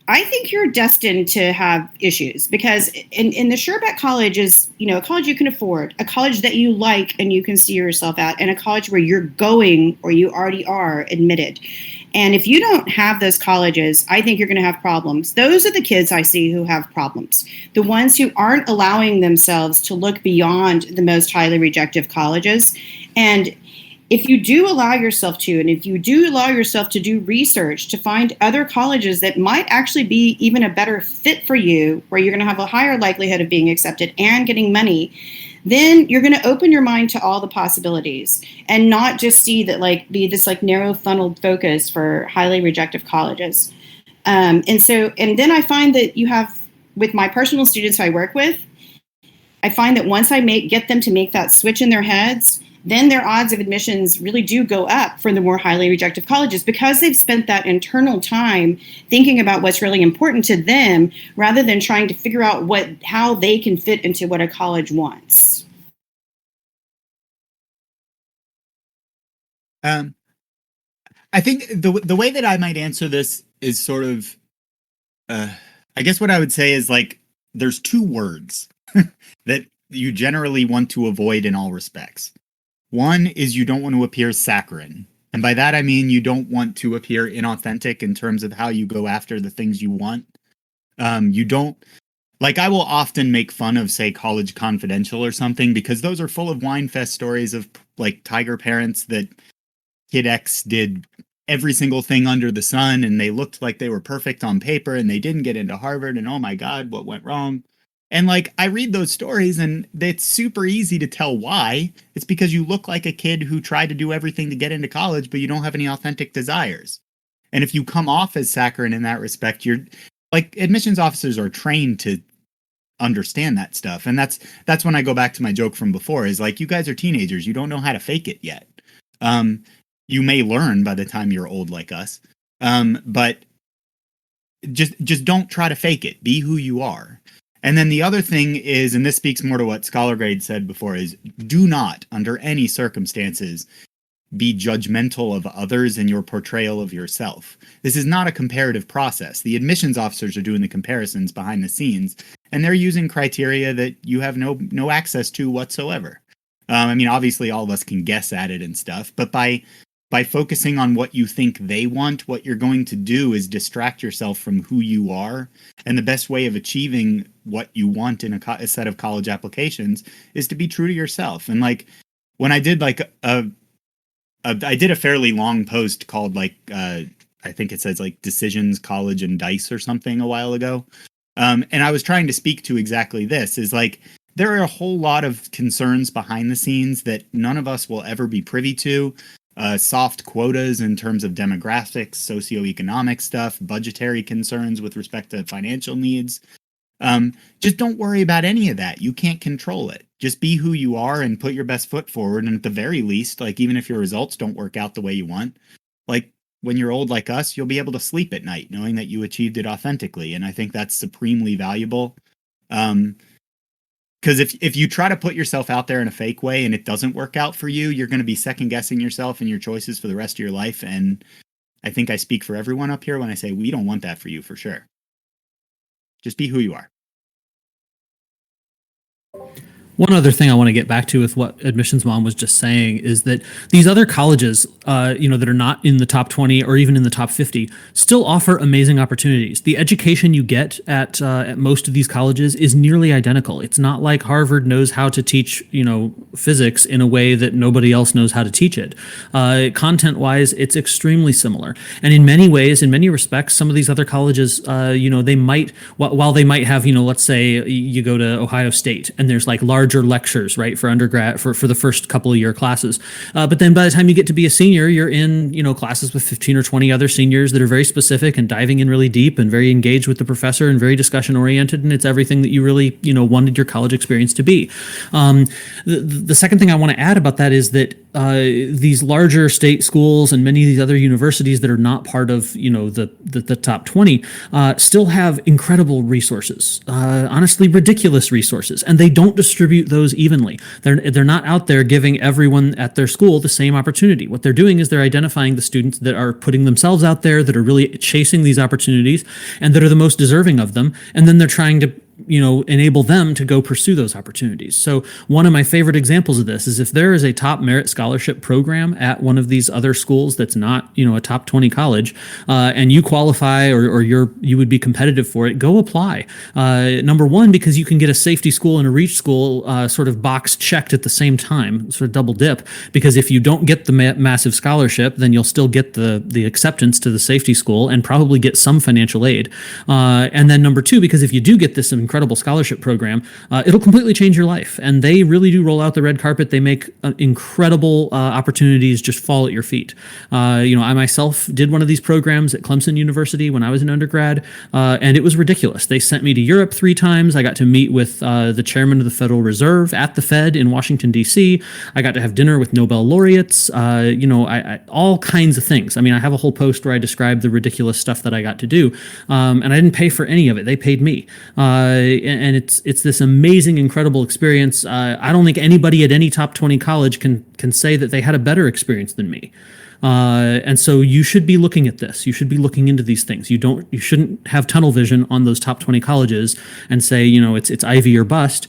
I think you're destined to have issues, because in the sure bet college is, a college you can afford, a college that you like and you can see yourself at, and a college where you're going or you already are admitted. And if you don't have those colleges, I think you're going to have problems. Those are the kids I see who have problems. The ones who aren't allowing themselves to look beyond the most highly rejected colleges. And if you do allow yourself to, and if you do allow yourself to do research to find other colleges that might actually be even a better fit for you, where you're going to have a higher likelihood of being accepted and getting money, then you're going to open your mind to all the possibilities and not just see that be this narrow funneled focus for highly rejected colleges. And then I find that you have, with my personal students I work with, I find that once I get them to make that switch in their heads, then their odds of admissions really do go up for the more highly rejected colleges, because they've spent that internal time thinking about what's really important to them, rather than trying to figure out how they can fit into what a college wants. I think the way that I might answer this is sort of, I guess what I would say is there's 2 words that you generally want to avoid in all respects. One is you don't want to appear saccharine. And by that, I mean you don't want to appear inauthentic in terms of how you go after the things you want. You don't, I will often make fun of, say, College Confidential or something, because those are full of wine fest stories of tiger parents that Kid X did every single thing under the sun and they looked like they were perfect on paper and they didn't get into Harvard and oh my God, what went wrong? And I read those stories and it's super easy to tell why. It's because you look like a kid who tried to do everything to get into college, but you don't have any authentic desires. And if you come off as saccharine in that respect, you're admissions officers are trained to understand that stuff. And that's when I go back to my joke from before is you guys are teenagers. You don't know how to fake it yet. You may learn by the time you're old like us. But just don't try to fake it. Be who you are. And then the other thing is, and this speaks more to what Scholar Grade said before, is do not, under any circumstances, be judgmental of others in your portrayal of yourself. This is not a comparative process. The admissions officers are doing the comparisons behind the scenes, and they're using criteria that you have no access to whatsoever. Obviously all of us can guess at it and stuff, but by focusing on what you think they want, what you're going to do is distract yourself from who you are. And the best way of achieving what you want in a set of college applications is to be true to yourself. And when I did I did a fairly long post called I think it says Decisions, College, and Dice or something a while ago. And I was trying to speak to exactly this is there are a whole lot of concerns behind the scenes that none of us will ever be privy to. Soft quotas in terms of demographics, socioeconomic stuff, budgetary concerns with respect to financial needs. Just don't worry about any of that. You can't control it. Just be who you are and put your best foot forward. And at the very least, even if your results don't work out the way you want, when you're old like us, you'll be able to sleep at night knowing that you achieved it authentically. And I think that's supremely valuable. Because if you try to put yourself out there in a fake way and it doesn't work out for you, you're going to be second guessing yourself and your choices for the rest of your life. And I think I speak for everyone up here when I say we don't want that for you for sure. Just be who you are. One other thing I want to get back to with what Admissions Mom was just saying is that these other colleges, that are not in the top 20 or even in the top 50, still offer amazing opportunities. The education you get at most of these colleges is nearly identical. It's not like Harvard knows how to teach, physics in a way that nobody else knows how to teach it. Content-wise, it's extremely similar. And in many ways, in many respects, some of these other colleges, they might, while they might have, let's say you go to Ohio State and there's large larger lectures, right, for undergrad, for the first couple of year classes. But then by the time you get to be a senior, you're in, classes with 15 or 20 other seniors that are very specific and diving in really deep and very engaged with the professor and very discussion oriented. And it's everything that you really, wanted your college experience to be. The second thing I want to add about that is that these larger state schools and many of these other universities that are not part of, the top 20 still have incredible resources, honestly, ridiculous resources, and they don't distribute those evenly. They're not out there giving everyone at their school the same opportunity. What they're doing is they're identifying the students that are putting themselves out there, that are really chasing these opportunities, and that are the most deserving of them, and then they're trying to enable them to go pursue those opportunities. So one of my favorite examples of this is if there is a top merit scholarship program at one of these other schools that's not, a top 20 college, and you qualify or you would be competitive for it, go apply. Number one, because you can get a safety school and a reach school sort of box checked at the same time, sort of double dip, because if you don't get the massive scholarship, then you'll still get the acceptance to the safety school and probably get some financial aid. And then number two, because if you do get this incredible scholarship program, it'll completely change your life. And they really do roll out the red carpet. They make incredible opportunities just fall at your feet. I myself did one of these programs at Clemson University when I was an undergrad, and it was ridiculous. They sent me to Europe 3 times. I got to meet with the chairman of the Federal Reserve at the Fed in Washington, D.C. I got to have dinner with Nobel laureates, all kinds of things. I mean, I have a whole post where I describe the ridiculous stuff that I got to do, and I didn't pay for any of it. They paid me. And it's this amazing, incredible experience. I don't think anybody at any top 20 college can say that they had a better experience than me. And so you should be looking at this. You should be looking into these things. You shouldn't have tunnel vision on those top 20 colleges and say, it's Ivy or bust.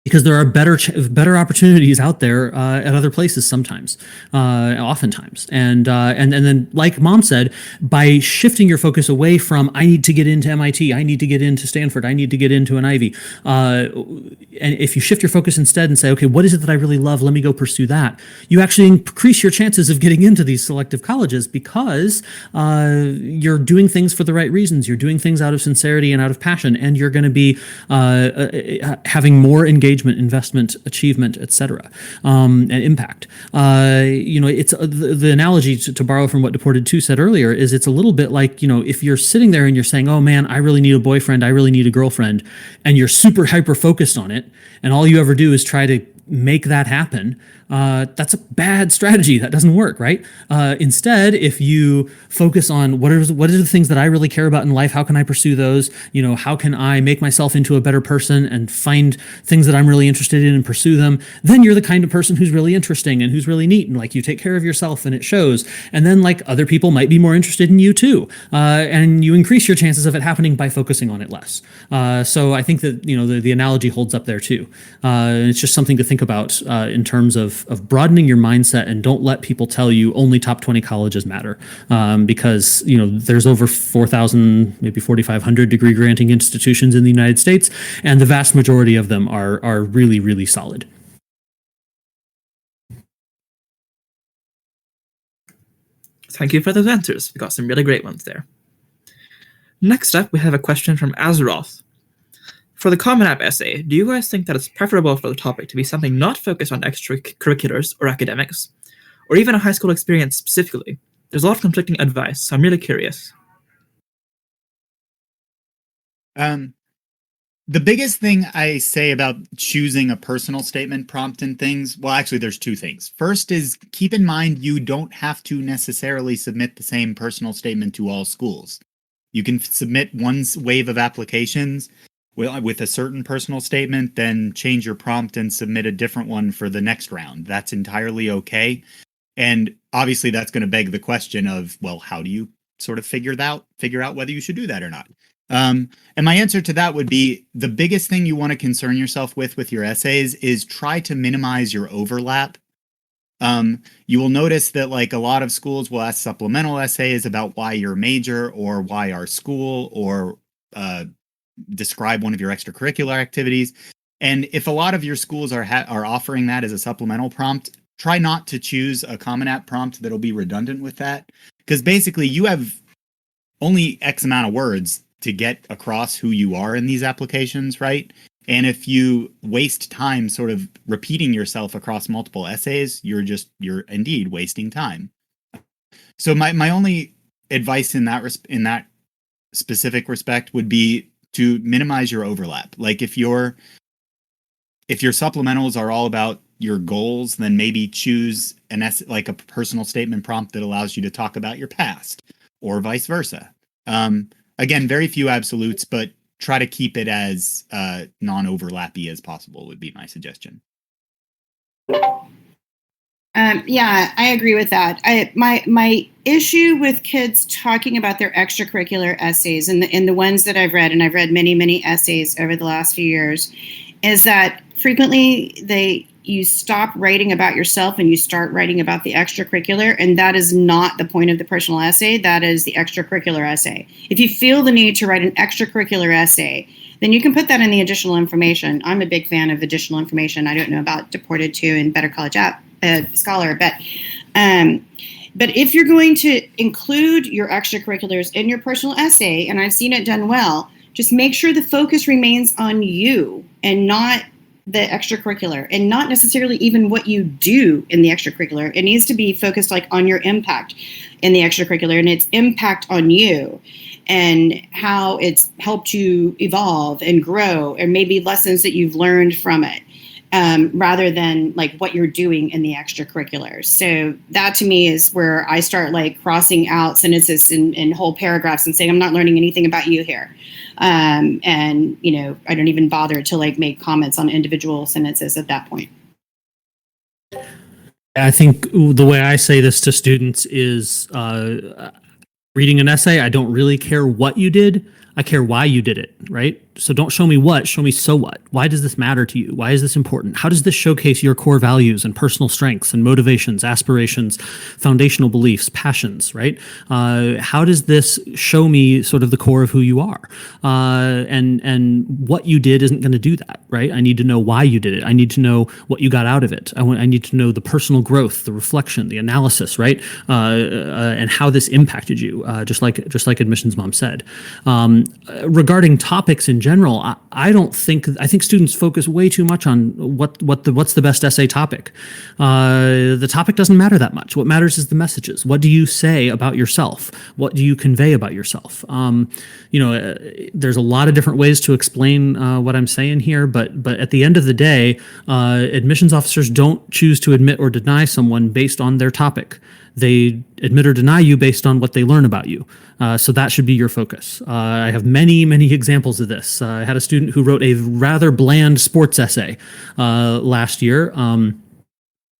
Because there are better opportunities out there at other places sometimes, oftentimes, and then, like Mom said, by shifting your focus away from I need to get into MIT, I need to get into Stanford, I need to get into an Ivy, and if you shift your focus instead and say, okay, what is it that I really love? Let me go pursue that. You actually increase your chances of getting into these selective colleges because you're doing things for the right reasons. You're doing things out of sincerity and out of passion, and you're going to be having more engagement, investment, achievement, etc., and impact. It's the analogy to borrow from what Deported 2 said earlier is it's a little bit like, if you're sitting there and you're saying, oh man, I really need a boyfriend, I really need a girlfriend, and you're super hyper focused on it, and all you ever do is try to make that happen, that's a bad strategy. That doesn't work, right? Instead, if you focus on what are the things that I really care about in life, how can I pursue those? How can I make myself into a better person and find things that I'm really interested in and pursue them? Then you're the kind of person who's really interesting and who's really neat, and like you take care of yourself and it shows. And then like other people might be more interested in you too, and you increase your chances of it happening by focusing on it less. So I think that the analogy holds up there too. And it's just something to think about in terms of broadening your mindset, and don't let people tell you only top 20 colleges matter, because there's over 4,000, maybe 4,500 degree granting institutions in the United States, and the vast majority of them are really, really solid. Thank you for those answers. We got some really great ones there. Next up, we have a question from Azeroth. For the Common App essay, do you guys think that it's preferable for the topic to be something not focused on extracurriculars or academics, or even a high school experience specifically? There's a lot of conflicting advice, so I'm really curious. The biggest thing I say about choosing a personal statement prompt and things, well, actually, there's 2 things. First is keep in mind you don't have to necessarily submit the same personal statement to all schools. You can submit one wave of applications with a certain personal statement, then change your prompt and submit a different one for the next round. That's entirely okay. And obviously that's going to beg the question of, well, how do you sort of figure out whether you should do that or not? And my answer to that would be the biggest thing you want to concern yourself with your essays is try to minimize your overlap. You will notice that like a lot of schools will ask supplemental essays about why your major or why our school or describe one of your extracurricular activities. And if a lot of your schools are offering that as a supplemental prompt, try not to choose a Common App prompt that'll be redundant with that. Because basically you have only X amount of words to get across who you are in these applications, right? And if you waste time sort of repeating yourself across multiple essays, you're indeed wasting time. So my only advice in that specific respect would be to minimize your overlap. Like if your supplementals are all about your goals, then maybe choose an essay, like a personal statement prompt that allows you to talk about your past, or vice versa. Again, very few absolutes, but try to keep it as non-overlappy as possible would be my suggestion. Yeah, I agree with that. My issue with kids talking about their extracurricular essays and the ones that I've read, and I've read many essays over the last few years, is that frequently you stop writing about yourself and you start writing about the extracurricular, and that is not the point of the personal essay. That is the extracurricular essay. If you feel the need to write an extracurricular essay, then you can put that in the additional information. I'm a big fan of additional information. I don't know about Deported to and Better College Scholar, but if you're going to include your extracurriculars in your personal essay, and I've seen it done well, just make sure the focus remains on you and not the extracurricular, and not necessarily even what you do in the extracurricular. It needs to be focused like on your impact in the extracurricular and its impact on you and how it's helped you evolve and grow, and maybe lessons that you've learned from it, rather than like what you're doing in the extracurriculars. So that to me is where I start like crossing out sentences and whole paragraphs and saying, I'm not learning anything about you here. And, I don't even bother to like make comments on individual sentences at that point. I think the way I say this to students is reading an essay, I don't really care what you did. I care why you did it, right? So don't show me what, show me so what. Why does this matter to you? Why is this important? How does this showcase your core values and personal strengths and motivations, aspirations, foundational beliefs, passions, right? How does this show me sort of the core of who you are? And what you did isn't going to do that, right? I need to know why you did it. I need to know what you got out of it. I need to know the personal growth, the reflection, the analysis, right? And how this impacted you, just like Admissions Mom said. Regarding topics in general, I think students focus way too much on what's the best essay topic. The topic doesn't matter that much. What matters is the messages. What do you say about yourself? What do you convey about yourself? There's a lot of different ways to explain what I'm saying here, but at the end of the day, admissions officers don't choose to admit or deny someone based on their topic. They admit or deny you based on what they learn about you. So that should be your focus. I have many examples of this. I had a student who wrote a rather bland sports essay last year.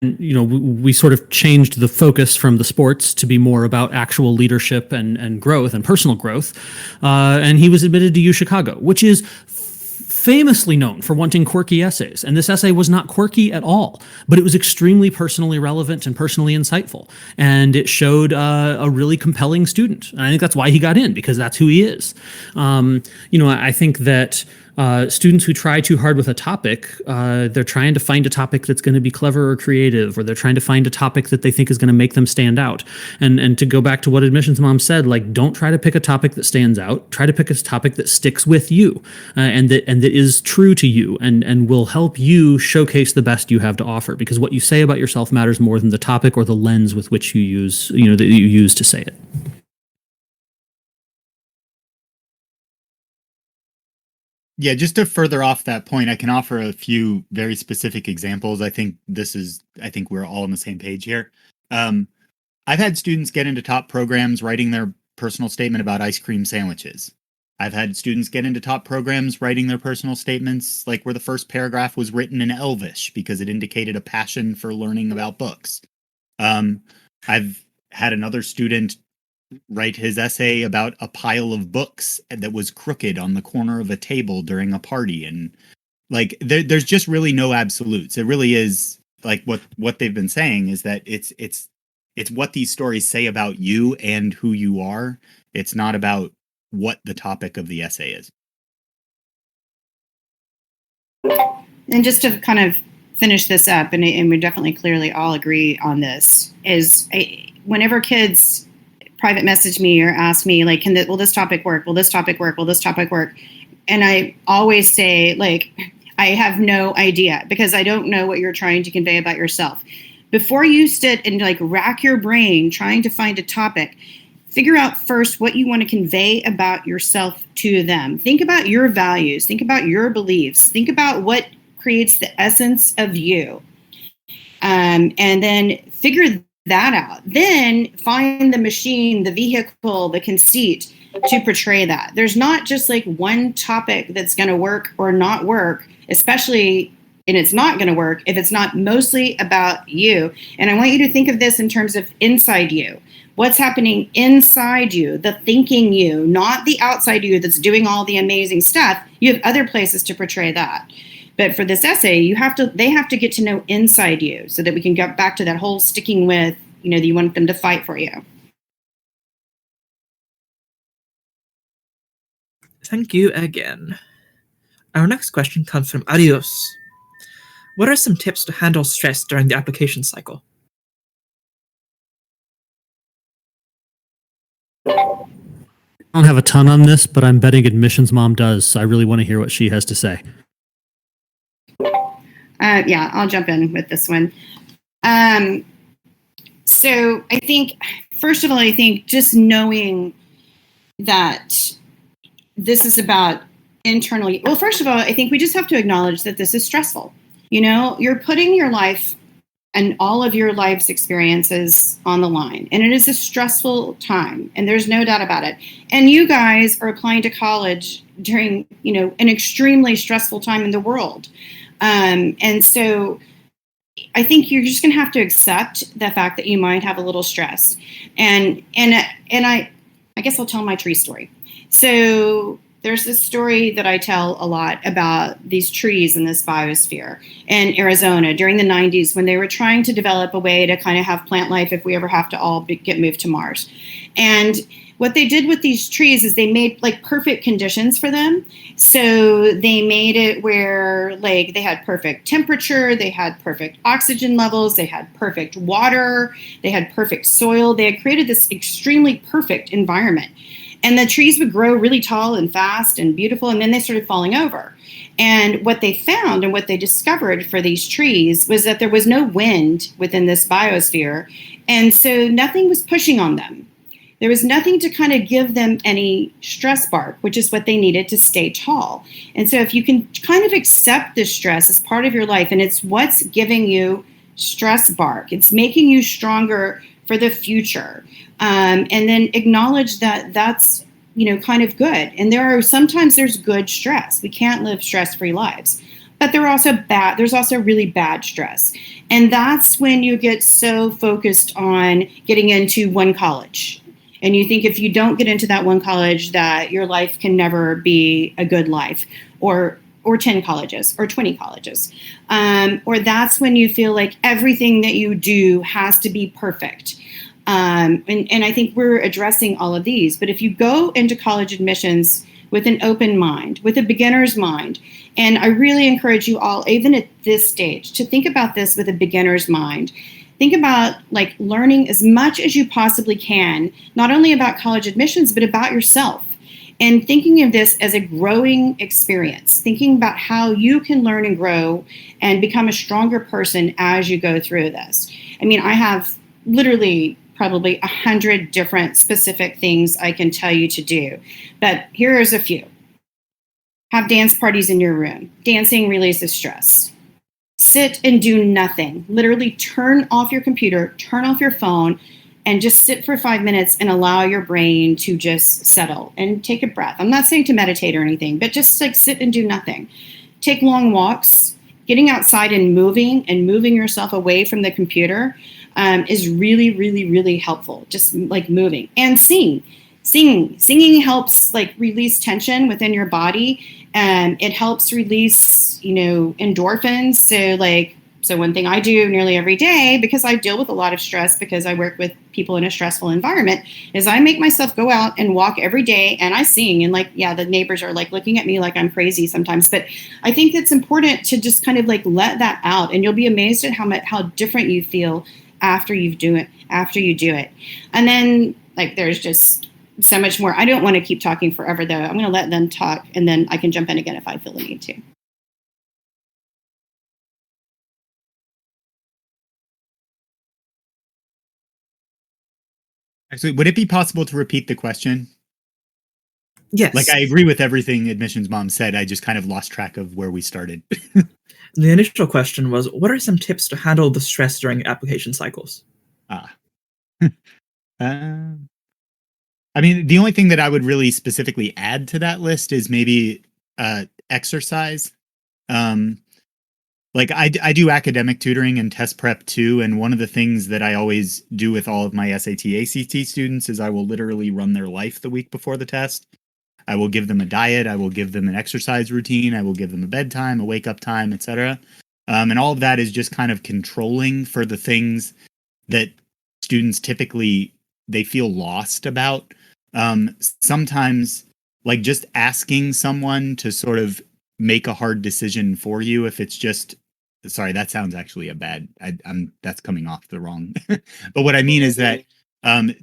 We sort of changed the focus from the sports to be more about actual leadership and growth and personal growth. And he was admitted to UChicago, which is famously known for wanting quirky essays. And this essay was not quirky at all, but it was extremely personally relevant and personally insightful. And it showed a really compelling student. And I think that's why he got in, because that's who he is. I think that students who try too hard with a topic, they're trying to find a topic that's going to be clever or creative, or they're trying to find a topic that they think is going to make them stand out. And to go back to what Admissions Mom said, like, don't try to pick a topic that stands out. Try to pick a topic that sticks with you, and that is true to you, and will help you showcase the best you have to offer. Because what you say about yourself matters more than the topic or the lens with which you use, that you use to say it. Yeah, just to further off that point, I can offer a few very specific examples. I think we're all on the same page here. I've had students get into top programs writing their personal statement about ice cream sandwiches. I've had students get into top programs writing their personal statements like where the first paragraph was written in Elvish because it indicated a passion for learning about books. I've had another student write his essay about a pile of books that was crooked on the corner of a table during a party. And like, there's just really no absolutes. It really is like what they've been saying is that it's what these stories say about you and who you are. It's not about what the topic of the essay is. And just to kind of finish this up, and we definitely clearly all agree on this, is whenever kids private message me or ask me, like, will this topic work? Will this topic work? Will this topic work? And I always say, like, I have no idea because I don't know what you're trying to convey about yourself. Before you sit and like rack your brain trying to find a topic, figure out first what you want to convey about yourself to them. Think about your values. Think about your beliefs. Think about what creates the essence of you. And then figure that out. Then find the machine, the vehicle, the conceit to portray that. There's not just like one topic that's going to work or not work, especially, and it's not going to work if it's not mostly about you. And I want you to think of this in terms of inside you. What's happening inside you, the thinking you, not the outside you that's doing all the amazing stuff. You have other places to portray that. But for this essay, they have to get to know inside you so that we can get back to that whole sticking with, that you want them to fight for you. Thank you again. Our next question comes from Adios. What are some tips to handle stress during the application cycle? I don't have a ton on this, but I'm betting Admissions Mom does, so I really want to hear what she has to say. Yeah, I'll jump in with this one. So I think, first of all, just knowing that this is about internally. Well, first of all, I think we just have to acknowledge that this is stressful. You're putting your life and all of your life's experiences on the line. And it is a stressful time, and there's no doubt about it. And you guys are applying to college during, an extremely stressful time in the world. And so I think you're just going to have to accept the fact that you might have a little stress. And I guess I'll tell my tree story. So there's this story that I tell a lot about these trees in this biosphere in Arizona during the 90s when they were trying to develop a way to kind of have plant life if we ever have to all get moved to Mars. And what they did with these trees is they made like perfect conditions for them. So they made it where like they had perfect temperature, they had perfect oxygen levels, they had perfect water, they had perfect soil. They had created this extremely perfect environment. And the trees would grow really tall and fast and beautiful, and then they started falling over. And what they found and what they discovered for these trees was that there was no wind within this biosphere, and so nothing was pushing on them. There was nothing to kind of give them any stress bark, which is what they needed to stay tall. And so if you can kind of accept this stress as part of your life, and it's what's giving you stress bark, it's making you stronger for the future. And then acknowledge that that's, kind of good. And sometimes there's good stress. We can't live stress-free lives. But there's also really bad stress. And that's when you get so focused on getting into one college. And you think if you don't get into that one college that your life can never be a good life, or 10 colleges or 20 colleges. Or that's when you feel like everything that you do has to be perfect. And I think we're addressing all of these. But if you go into college admissions with an open mind, with a beginner's mind, and I really encourage you all, even at this stage, to think about this with a beginner's mind. Think about like learning as much as you possibly can, not only about college admissions, but about yourself. And thinking of this as a growing experience, thinking about how you can learn and grow and become a stronger person as you go through this. I mean, I have literally probably 100 different specific things I can tell you to do. But here's a few. Have dance parties in your room. Dancing releases stress. Sit and do nothing. Literally turn off your computer, turn off your phone, and just sit for 5 minutes and allow your brain to just settle and take a breath. I'm not saying to meditate or anything, but just like sit and do nothing. Take long walks. Getting outside and moving yourself away from the computer is really, really, really helpful. Just like moving and singing. Singing helps like release tension within your body. It helps release, endorphins. So one thing I do nearly every day, because I deal with a lot of stress because I work with people in a stressful environment, is I make myself go out and walk every day and I sing. And the neighbors are like looking at me like I'm crazy sometimes. But I think it's important to just kind of like let that out, and you'll be amazed at how different you feel after you do it. And then there's just so much more. I don't want to keep talking forever though. I'm going to let them talk, and then I can jump in again if I feel the need to. Actually, would it be possible to repeat the question? Yes. Like, I agree with everything Admissions Mom said. I just kind of lost track of where we started. The initial question was, what are some tips to handle the stress during application cycles? I mean, the only thing that I would really specifically add to that list is maybe exercise. Like I do academic tutoring and test prep too, and one of the things that I always do with all of my SAT, ACT students is I will literally run their life the week before the test. I will give them a diet, I will give them an exercise routine, I will give them a bedtime, a wake up time, etc. And all of that is just kind of controlling for the things that students typically they feel lost about. Sometimes, like just asking someone to sort of make a hard decision for you, if it's just, sorry, that sounds actually a bad, that's coming off the wrong. But what I mean is that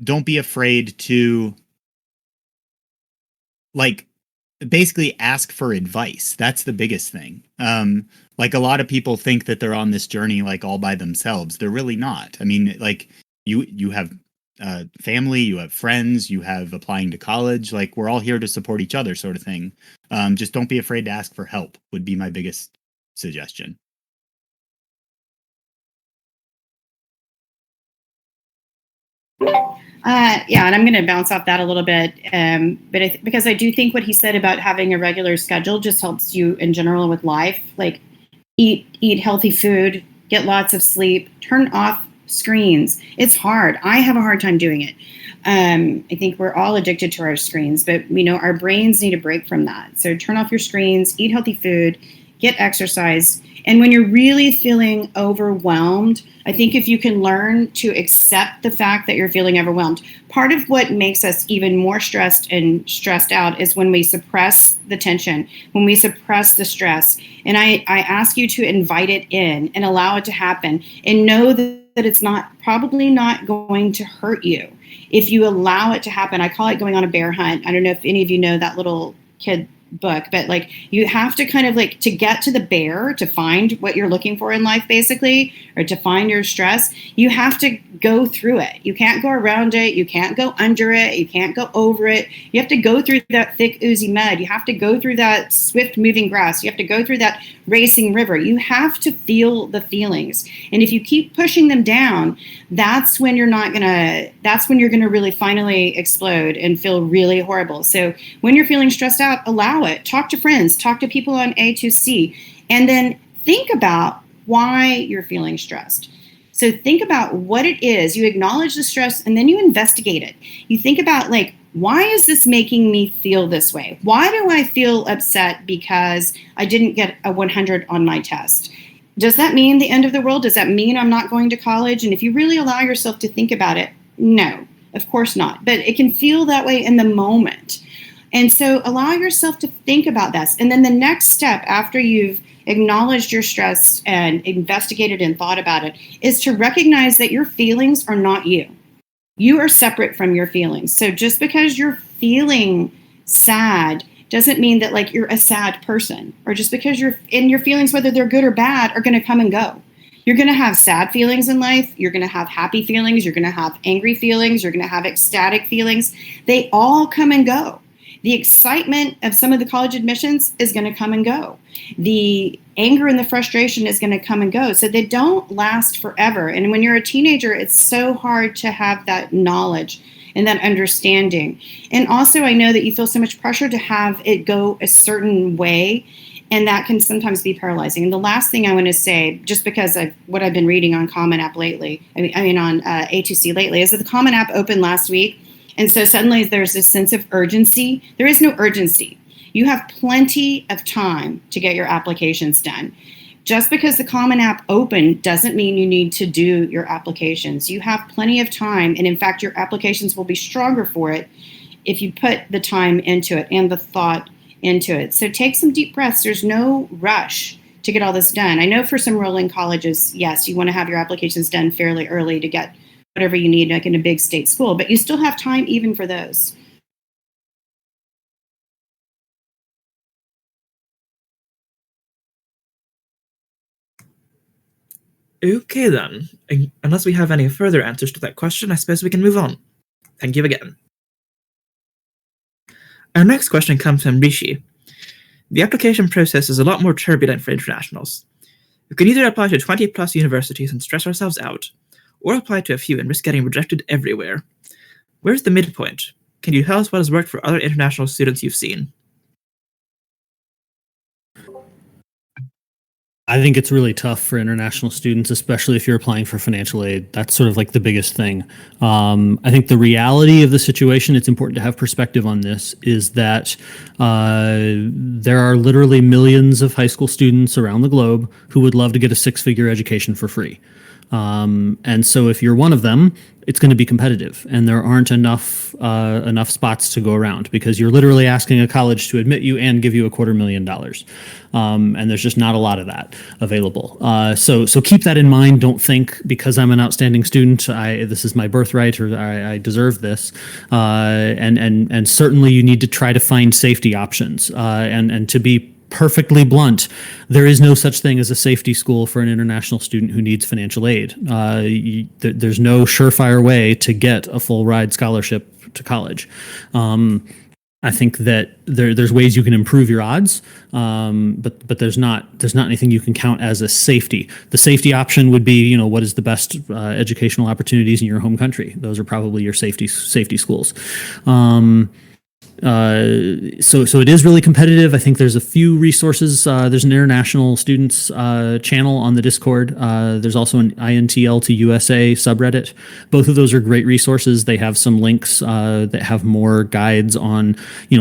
don't be afraid to like basically ask for advice. That's the biggest thing. Like a lot of people think that they're on this journey like all by themselves. They're really not. I mean, like you have family, you have friends, you have applying to college. Like we're all here to support each other, sort of thing. Just don't be afraid to ask for help would be my biggest suggestion. Yeah, and I'm going to bounce off that a little bit, but because I do think what he said about having a regular schedule just helps you in general with life. Like eat healthy food, get lots of sleep, turn off screens. It's hard. I have a hard time doing it. I think we're all addicted to our screens, but our brains need a break from that. So turn off your screens, eat healthy food, get exercise. And when you're really feeling overwhelmed, I think if you can learn to accept the fact that you're feeling overwhelmed, part of what makes us even more stressed and stressed out is when we suppress the tension, when we suppress the stress. And I ask you to invite it in and allow it to happen and know that it's probably not going to hurt you. If you allow it to happen, I call it going on a bear hunt. I don't know if any of you know that little kid book, but like you have to kind of like to get to the bear, to find what you're looking for in life basically, or to find your stress, you have to go through it. You can't go around it, you can't go under it, you can't go over it. You have to go through that thick oozy mud, you have to go through that swift moving grass, you have to go through that racing river. You have to feel the feelings, and if you keep pushing them down, that's when you're gonna really finally explode and feel really horrible. So when you're feeling stressed out, allow it. Talk to friends, talk to people on A2C, and then think about why you're feeling stressed. So think about what it is. You acknowledge the stress and then you investigate it. You think about like, why is this making me feel this way? Why do I feel upset because I didn't get a 100 on my test? Does that mean the end of the world? Does that mean I'm not going to college? And if you really allow yourself to think about it, no, of course not. But it can feel that way in the moment. And so allow yourself to think about this. And then the next step after you've acknowledged your stress and investigated and thought about it is to recognize that your feelings are not you. You are separate from your feelings. So just because you're feeling sad doesn't mean that like you're a sad person, or just because you're in your feelings, whether they're good or bad, are going to come and go. You're going to have sad feelings in life. You're going to have happy feelings. You're going to have angry feelings. You're going to have ecstatic feelings. They all come and go. The excitement of some of the college admissions is going to come and go. The anger and the frustration is going to come and go. So they don't last forever. And when you're a teenager, it's so hard to have that knowledge and that understanding. And also, I know that you feel so much pressure to have it go a certain way, and that can sometimes be paralyzing. And the last thing I want to say, just because of what I've been reading on Common App lately, on A2C lately, is that the Common App opened last week. And so suddenly there's this sense of urgency. There is no urgency. You have plenty of time to get your applications done. Just because the Common App opened doesn't mean you need to do your applications. You have plenty of time. And in fact, your applications will be stronger for it if you put the time into it and the thought into it. So take some deep breaths. There's no rush to get all this done. I know for some rolling colleges, yes, you want to have your applications done fairly early to get whatever you need, like in a big state school, but you still have time even for those. Okay then, unless we have any further answers to that question, I suppose we can move on. Thank you again. Our next question comes from Rishi. The application process is a lot more turbulent for internationals. We could either apply to 20 plus universities and stress ourselves out, or apply to a few and risk getting rejected everywhere. Where's the midpoint? Can you tell us what has worked for other international students you've seen? I think it's really tough for international students, especially if you're applying for financial aid. That's sort of like the biggest thing. I think the reality of the situation, it's important to have perspective on this, is that there are literally millions of high school students around the globe who would love to get a six-figure education for free. And so if you're one of them, it's going to be competitive, and there aren't enough spots to go around because you're literally asking a college to admit you and give you $250,000, and there's just not a lot of that available. So keep that in mind. Don't think because I'm an outstanding student, this is my birthright or I deserve this. And certainly you need to try to find safety options. And to be perfectly blunt, there is no such thing as a safety school for an international student who needs financial aid. There's no surefire way to get a full ride scholarship to college. I think that there's ways you can improve your odds, but there's not anything you can count as a safety. The safety option would be, what is the best educational opportunities in your home country? Those are probably your safety schools. So it is really competitive. I think there's a few resources. There's an international students channel on the Discord. There's also an INTL to USA subreddit. Both of those are great resources. They have some links that have more guides on,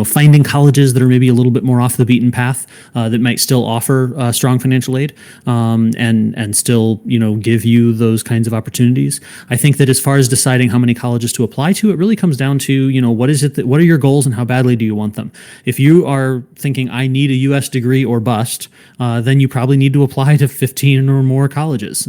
finding colleges that are maybe a little bit more off the beaten path that might still offer strong financial aid and still, give you those kinds of opportunities. I think that as far as deciding how many colleges to apply to, it really comes down to, what are your goals and how badly do you want them? If you are thinking I need a U.S. degree or bust, then you probably need to apply to 15 or more colleges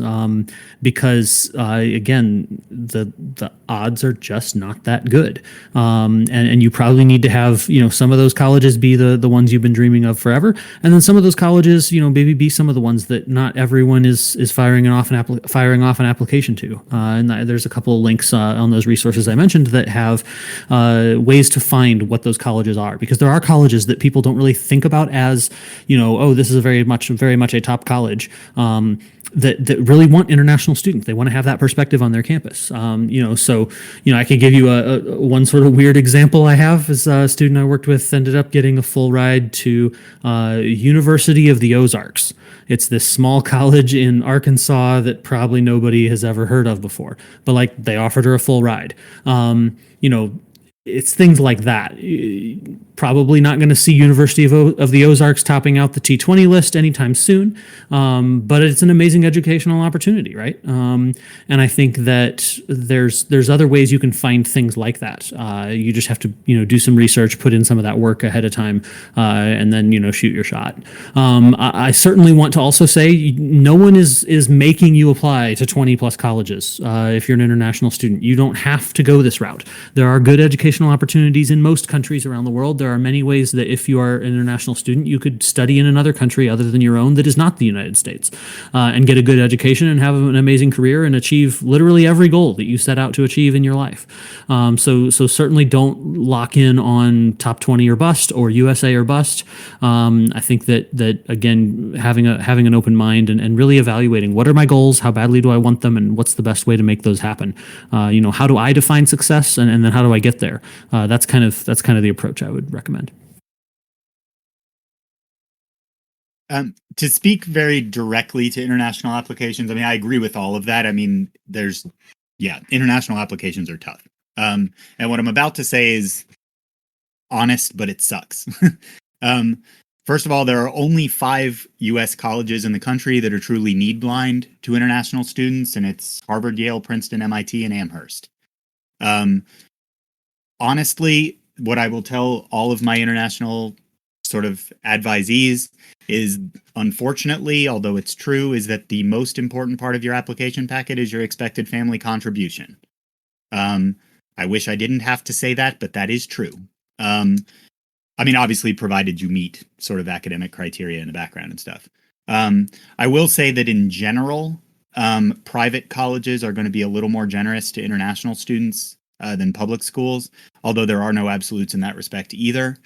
because again, the odds are just not that good, and you probably need to have some of those colleges be the ones you've been dreaming of forever, and then some of those colleges maybe be some of the ones that not everyone is firing off an application to. And there's a couple of links on those resources I mentioned that have ways to find what those colleges are, because there are colleges that people don't really think about as, this is a very much a top college, that really want international students. They want to have that perspective on their campus. So I could give you one sort of weird example I have is a student I worked with ended up getting a full ride to University of the Ozarks. It's this small college in Arkansas that probably nobody has ever heard of before, but they offered her a full ride. It's things like that. Probably not going to see University of the Ozarks topping out the T20 list anytime soon, but it's an amazing educational opportunity, right? And I think that there's other ways you can find things like that. You just have to do some research, put in some of that work ahead of time, and then shoot your shot. I certainly want to also say no one is making you apply to 20 plus colleges if you're an international student. You don't have to go this route. There are good educational opportunities in most countries around the world. There are many ways that if you are an international student, you could study in another country other than your own that is not the United States, and get a good education and have an amazing career and achieve literally every goal that you set out to achieve in your life. So certainly don't lock in on top 20 or bust or USA or bust. I think that again, having an open mind and really evaluating what are my goals, how badly do I want them, and what's the best way to make those happen. How do I define success, and then how do I get there? That's kind of the approach I would recommend. To speak very directly to international applications, I agree with all of that. International applications are tough. And what I'm about to say is honest, but it sucks. First of all, there are only 5 U.S. colleges in the country that are truly need blind to international students, and it's Harvard, Yale, Princeton, MIT, and Amherst. Honestly, what I will tell all of my international sort of advisees is, unfortunately, although it's true, is that the most important part of your application packet is your expected family contribution. I wish I didn't have to say that, but that is true. Obviously, provided you meet sort of academic criteria in the background and stuff. I will say that in general, private colleges are going to be a little more generous to international students than public schools, although there are no absolutes in that respect either.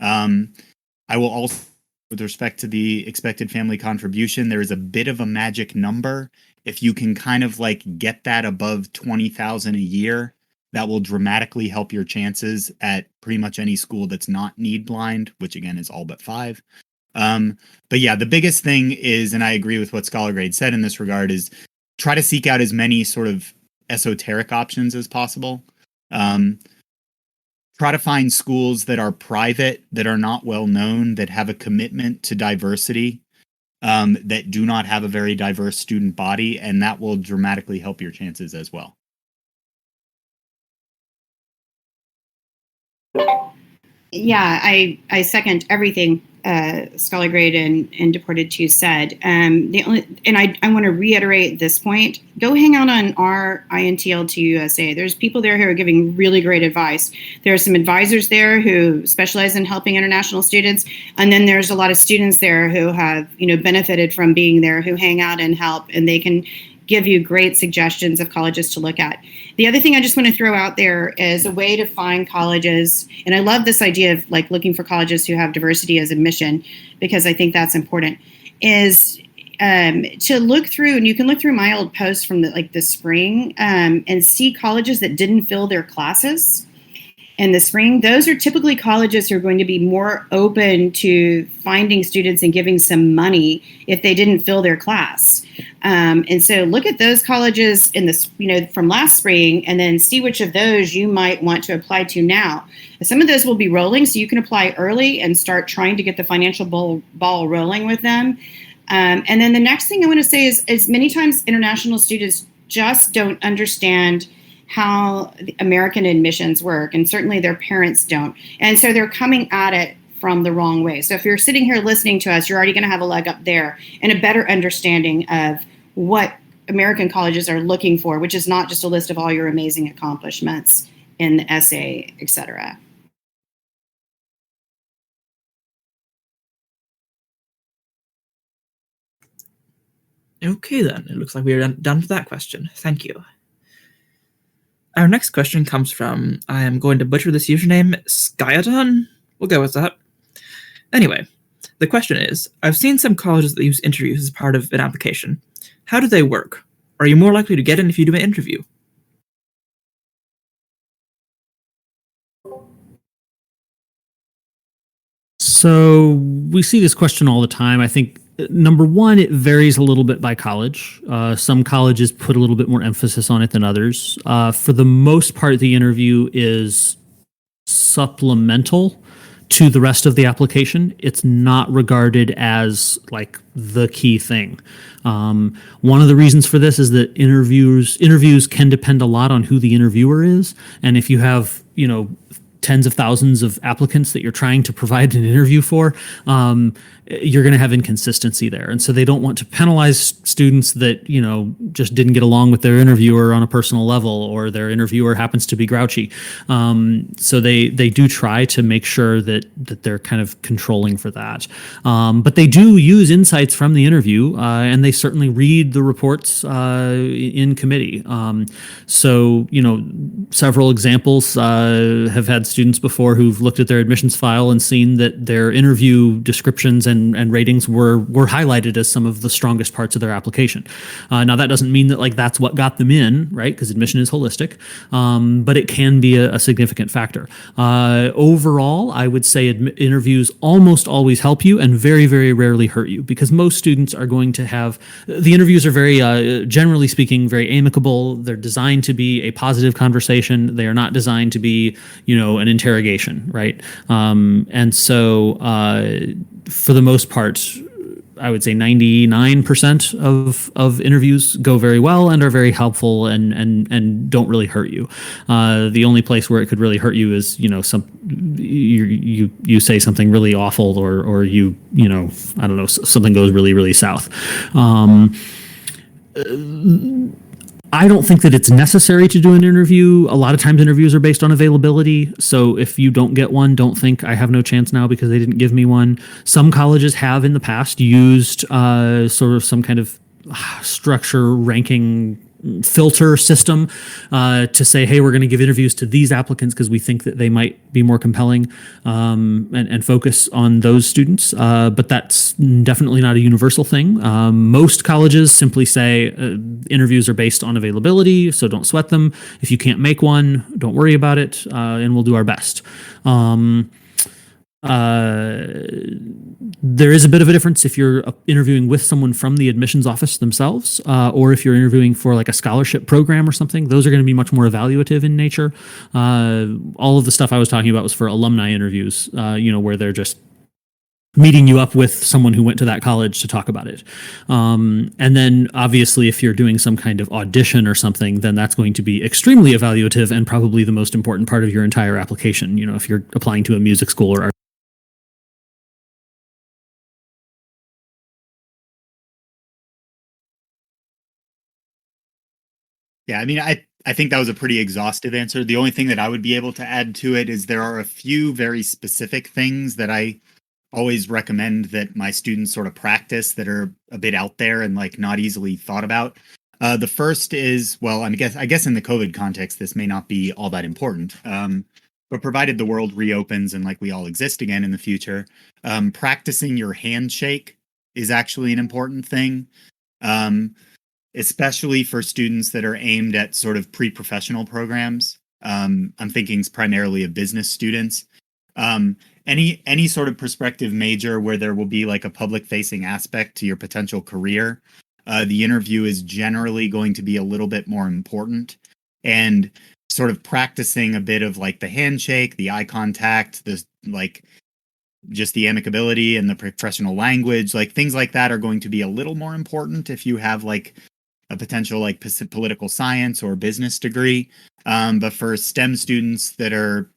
I will also, with respect to the expected family contribution, there is a bit of a magic number. If you can kind of like get that above 20,000 a year, that will dramatically help your chances at pretty much any school that's not need blind, which again is all but 5. But yeah, the biggest thing is, and I agree with what Scholar Grade said in this regard, is try to seek out as many sort of esoteric options as possible. Try to find schools that are private, that are not well known, that have a commitment to diversity, that do not have a very diverse student body, and that will dramatically help your chances as well. Yeah, I second everything Scholar Grade and Deported 2 said. I want to reiterate this point. Go hang out on our INTL2 USA. There's people there who are giving really great advice. There are some advisors there who specialize in helping international students, and then there's a lot of students there who have benefited from being there, who hang out and help, and they can give you great suggestions of colleges to look at. The other thing I just want to throw out there is a way to find colleges, and I love this idea of like looking for colleges who have diversity as a mission, because I think that's important, is to look through, and you can look through my old posts from the spring and see colleges that didn't fill their classes in the spring. Those are typically colleges who are going to be more open to finding students and giving some money if they didn't fill their class. And so look at those colleges in this, from last spring, and then see which of those you might want to apply to now. Some of those will be rolling, so you can apply early and start trying to get the financial ball rolling with them. And then the next thing I want to say is many times international students just don't understand how the American admissions work, and certainly their parents don't. And so they're coming at it from the wrong way. So if you're sitting here listening to us, you're already going to have a leg up there and a better understanding of what American colleges are looking for, which is not just a list of all your amazing accomplishments in the essay, et cetera. Okay, then. It looks like we're done with that question. Thank you. Our next question comes from, I am going to butcher this username, Skyadon? We'll go with that. Anyway, the question is, I've seen some colleges that use interviews as part of an application. How do they work? Are you more likely to get in if you do an interview? So we see this question all the time. I think number one, it varies a little bit by college. Some colleges put a little bit more emphasis on it than others. For the most part, the interview is supplemental to the rest of the application. It's not regarded as like the key thing. One of the reasons for this is that interviews can depend a lot on who the interviewer is. And if you have, tens of thousands of applicants that you're trying to provide an interview for, you're going to have inconsistency there. And so they don't want to penalize students that, just didn't get along with their interviewer on a personal level, or their interviewer happens to be grouchy. So they do try to make sure that they're kind of controlling for that. But they do use insights from the interview, and they certainly read the reports in committee. So, several examples have had students before who've looked at their admissions file and seen that their interview descriptions and ratings were highlighted as some of the strongest parts of their application. Now that doesn't mean that that's what got them in, right? Because admission is holistic, but it can be a significant factor. Overall, I would say interviews almost always help you and very, very rarely hurt you, because most students are going to have, the interviews are very, generally speaking, very amicable. They're designed to be a positive conversation. They are not designed to be, an interrogation, right? And so for the most part, I would say 99% of interviews go very well and are very helpful and don't really hurt you. The only place where it could really hurt you is, you say something really awful, or I don't know, something goes really, really south. I don't think that it's necessary to do an interview. A lot of times interviews are based on availability. So if you don't get one, don't think I have no chance now because they didn't give me one. Some colleges have in the past used sort of some kind of structure ranking filter system to say, hey, we're going to give interviews to these applicants because we think that they might be more compelling, and focus on those students. But that's definitely not a universal thing. Most colleges simply say interviews are based on availability, so don't sweat them. If you can't make one, don't worry about it, and we'll do our best. There is a bit of a difference if you're interviewing with someone from the admissions office themselves, or if you're interviewing for like a scholarship program or something. Those are going to be much more evaluative in nature. All of the stuff I was talking about was for alumni interviews, where they're just meeting you up with someone who went to that college to talk about it. And then obviously if you're doing some kind of audition or something, then that's going to be extremely evaluative and probably the most important part of your entire application. If you're applying to a music school or art. Yeah, I mean, I think that was a pretty exhaustive answer. The only thing that I would be able to add to it is there are a few very specific things that I always recommend that my students sort of practice that are a bit out there and like not easily thought about. The first is, well, I guess in the COVID context, this may not be all that important. But provided the world reopens and like we all exist again in the future, practicing your handshake is actually an important thing. Especially for students that are aimed at sort of pre-professional programs. I'm thinking primarily of business students. Any sort of prospective major where there will be like a public-facing aspect to your potential career, the interview is generally going to be a little bit more important. And sort of practicing a bit of like the handshake, the eye contact, the like just the amicability and the professional language, like things like that are going to be a little more important if you have like a potential like political science or business degree. But for STEM students that are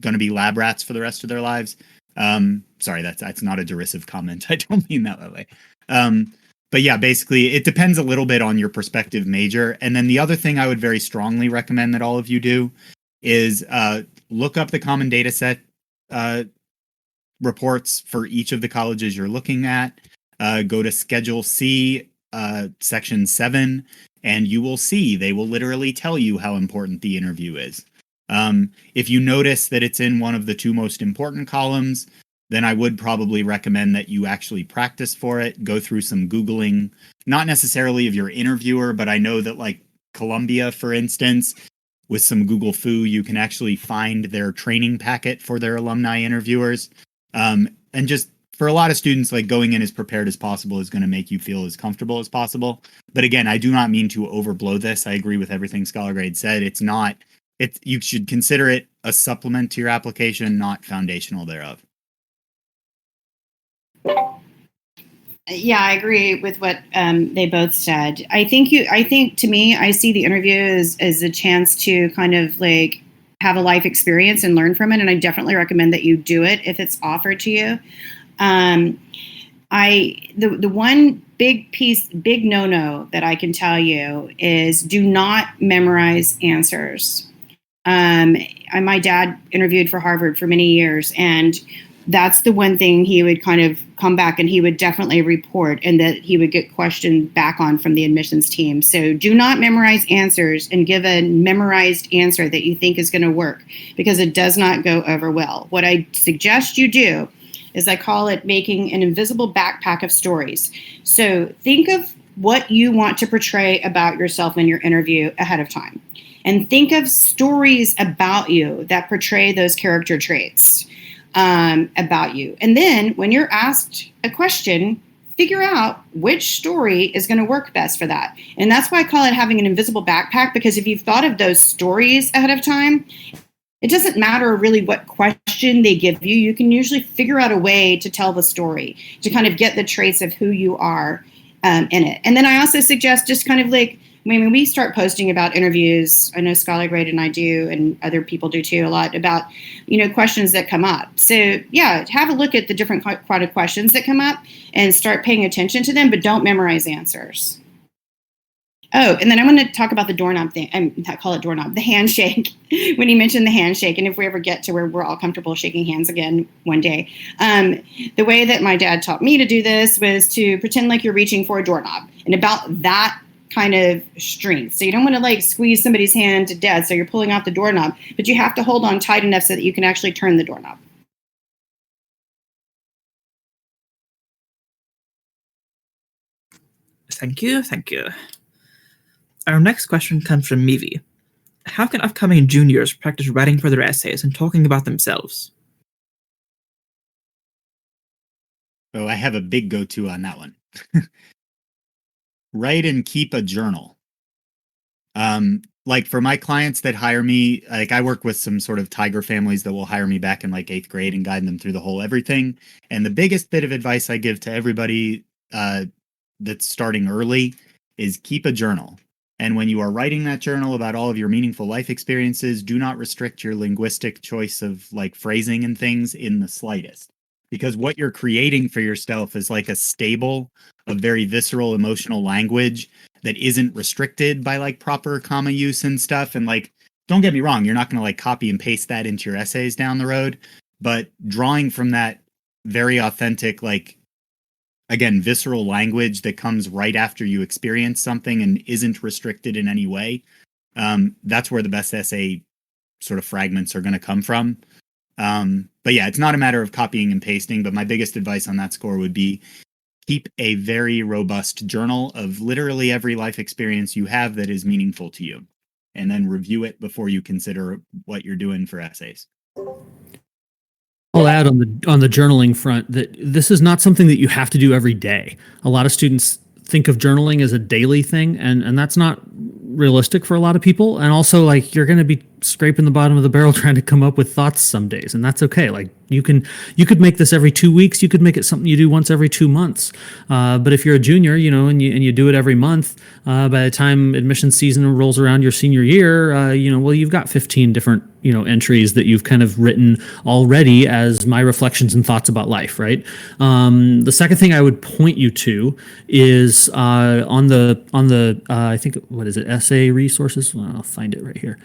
going to be lab rats for the rest of their lives, sorry, that's not a derisive comment. I don't mean that way. But yeah, basically it depends a little bit on your prospective major. And then the other thing I would very strongly recommend that all of you do is look up the common data set reports for each of the colleges you're looking at. Go to Schedule C, Section 7, and you will see they will literally tell you how important the interview is. If you notice that it's in one of the two most important columns, then I would probably recommend that you actually practice for it, go through some Googling, not necessarily of your interviewer, but I know that like Columbia, for instance, with some Google Foo, you can actually find their training packet for their alumni interviewers. And just for a lot of students, like going in as prepared as possible is going to make you feel as comfortable as possible. But again, I do not mean to overblow this. I agree with everything Scholar Grade said. You should consider it a supplement to your application, not foundational thereof. Yeah, I agree with what they both said. I think to me, I see the interview as a chance to kind of like have a life experience and learn from it. And I definitely recommend that you do it if it's offered to you. The one big no-no that I can tell you is do not memorize answers. My dad interviewed for Harvard for many years, and that's the one thing he would kind of come back and he would definitely report, and that he would get questioned back on from the admissions team. So do not memorize answers and give a memorized answer that you think is going to work, because it does not go over well. What I suggest you do is I call it making an invisible backpack of stories. So think of what you want to portray about yourself in your interview ahead of time. And think of stories about you that portray those character traits about you. And then when you're asked a question, figure out which story is going to work best for that. And that's why I call it having an invisible backpack, because if you've thought of those stories ahead of time, it doesn't matter really what question they give you. You can usually figure out a way to tell the story, to kind of get the traits of who you are in it. And then I also suggest just kind of like, when we start posting about interviews, I know Scholar Grade and I do, and other people do too, a lot about, questions that come up. So yeah, have a look at the different kind of questions that come up and start paying attention to them, but don't memorize answers. Oh, and then I want to talk about the doorknob thing. I call it doorknob, the handshake. When you mentioned the handshake, and if we ever get to where we're all comfortable shaking hands again one day, the way that my dad taught me to do this was to pretend like you're reaching for a doorknob. And about that kind of strength. So you don't want to like squeeze somebody's hand to death. So you're pulling out the doorknob, but you have to hold on tight enough so that you can actually turn the doorknob. Thank you. Thank you. Our next question comes from Mivi. How can upcoming juniors practice writing for their essays and talking about themselves? Oh, I have a big go-to on that one. Write and keep a journal. Like for my clients that hire me, like I work with some sort of tiger families that will hire me back in like 8th grade and guide them through the whole everything. And the biggest bit of advice I give to everybody that's starting early is keep a journal. And when you are writing that journal about all of your meaningful life experiences, do not restrict your linguistic choice of like phrasing and things in the slightest. Because what you're creating for yourself is like a stable, a very visceral, emotional language that isn't restricted by like proper comma use and stuff. And like, don't get me wrong, you're not going to like copy and paste that into your essays down the road, but drawing from that very authentic, like, again, visceral language that comes right after you experience something and isn't restricted in any way. That's where the best essay sort of fragments are going to come from. But yeah, it's not a matter of copying and pasting, but my biggest advice on that score would be keep a very robust journal of literally every life experience you have that is meaningful to you, and then review it before you consider what you're doing for essays. I'll add on the journaling front that this is not something that you have to do every day. A lot of students think of journaling as a daily thing, and that's not realistic for a lot of people. And also, like, you're going to be scraping the bottom of the barrel trying to come up with thoughts some days, and that's okay. Like, you could make this every 2 weeks. You could make it something you do once every 2 months. But if you're a junior, and you do it every month, by the time admission season rolls around your senior year, you've got 15 different entries that you've kind of written already as my reflections and thoughts about life, right? The second thing I would point you to is on the I think, what is it, essay resources? Well, I'll find it right here.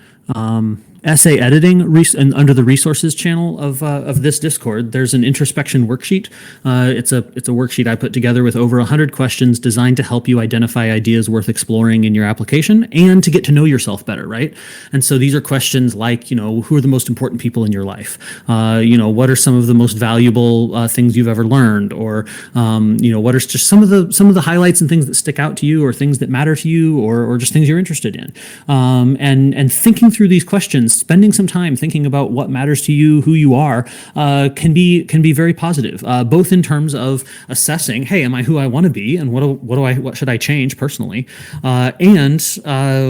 Essay editing, and under the resources channel of this Discord, there's an introspection worksheet. It's a worksheet I put together with over 100 questions designed to help you identify ideas worth exploring in your application and to get to know yourself better, right? And so these are questions like, who are the most important people in your life? What are some of the most valuable things you've ever learned? Or, what are just some of the highlights and things that stick out to you, or things that matter to you, or just things you're interested in? And thinking through these questions, spending some time thinking about what matters to you, who you are, can be very positive, both in terms of assessing, hey, am I who I want to be, and what should I change personally, and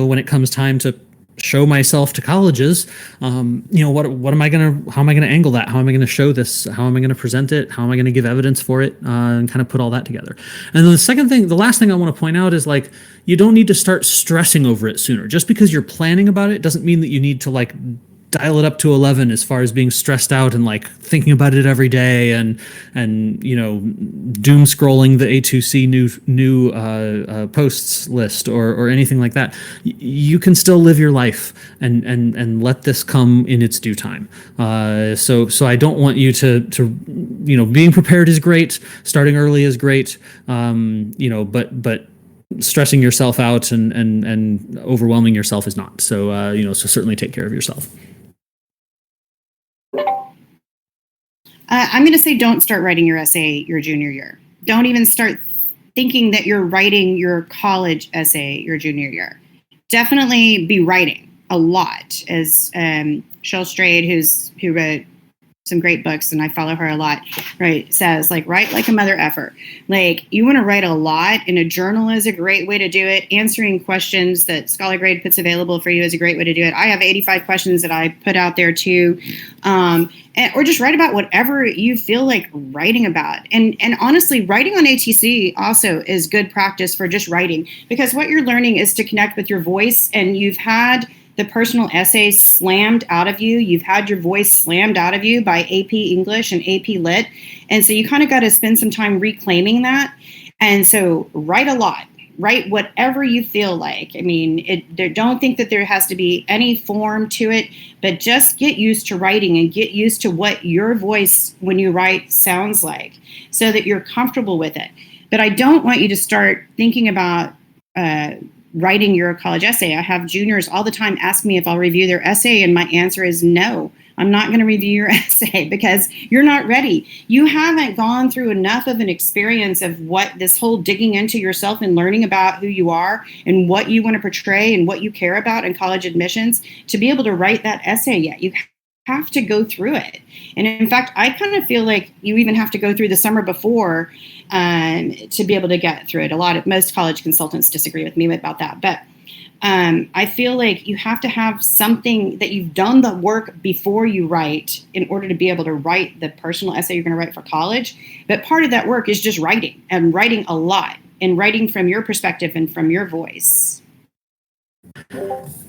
when it comes time to show myself to colleges, how am I gonna angle that? How am I gonna show this? How am I gonna present it? How am I gonna give evidence for it? And kind of put all that together. And then the last thing I want to point out is, like, you don't need to start stressing over it sooner. Just because you're planning about it doesn't mean that you need to like dial it up to 11 as far as being stressed out and like thinking about it every day and doom scrolling the A2C new posts list or anything like that. You can still live your life and let this come in its due time. So I don't want you to being prepared is great, starting early is great, but stressing yourself out and overwhelming yourself is not. So so certainly take care of yourself. I'm going to say don't start writing your essay your junior year. Don't even start thinking that you're writing your college essay your junior year. Definitely be writing a lot. As Shel Strayed, who wrote some great books, and I follow her a lot, right, says, like, write like a mother effer. Like, you want to write a lot, and a journal is a great way to do it. Answering questions that Scholar Grade puts available for you is a great way to do it. I have 85 questions that I put out there too. Or just write about whatever you feel like writing about. And honestly, writing on ATC also is good practice for just writing, because what you're learning is to connect with your voice, and you've had the personal essays slammed out of you. You've had your voice slammed out of you by AP English and AP Lit. And so you kind of got to spend some time reclaiming that. And so write a lot. Write whatever you feel like. I mean, don't think that there has to be any form to it, but just get used to writing and get used to what your voice when you write sounds like, so that you're comfortable with it. But I don't want you to start thinking about writing your college essay. I have juniors all the time ask me if I'll review their essay, and my answer is no. I'm not going to review your essay because you're not ready. You haven't gone through enough of an experience of what this whole digging into yourself and learning about who you are and what you want to portray and what you care about in college admissions to be able to write that essay yet. You have to go through it. And in fact, I kind of feel like you even have to go through the summer before to be able to get through it. Most college consultants disagree with me about that, but I feel like you have to have something that you've done the work before you write in order to be able to write the personal essay you're going to write for college. But part of that work is just writing, and writing a lot, and writing from your perspective and from your voice.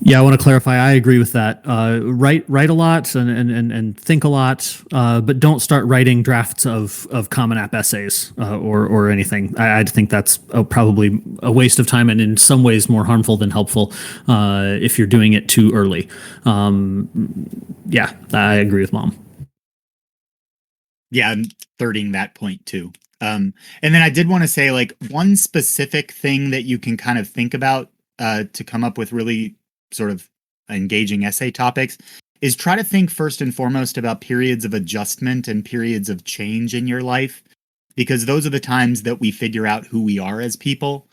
Yeah, I want to clarify. I agree with that. Write a lot and think a lot, but don't start writing drafts of Common App essays or anything. I think that's probably a waste of time and in some ways more harmful than helpful if you're doing it too early. Yeah, I agree with Mom. Yeah, I'm thirding that point too. And then I did want to say, like, one specific thing that you can kind of think about to come up with really sort of engaging essay topics is try to think first and foremost about periods of adjustment and periods of change in your life, because those are the times that we figure out who we are as people.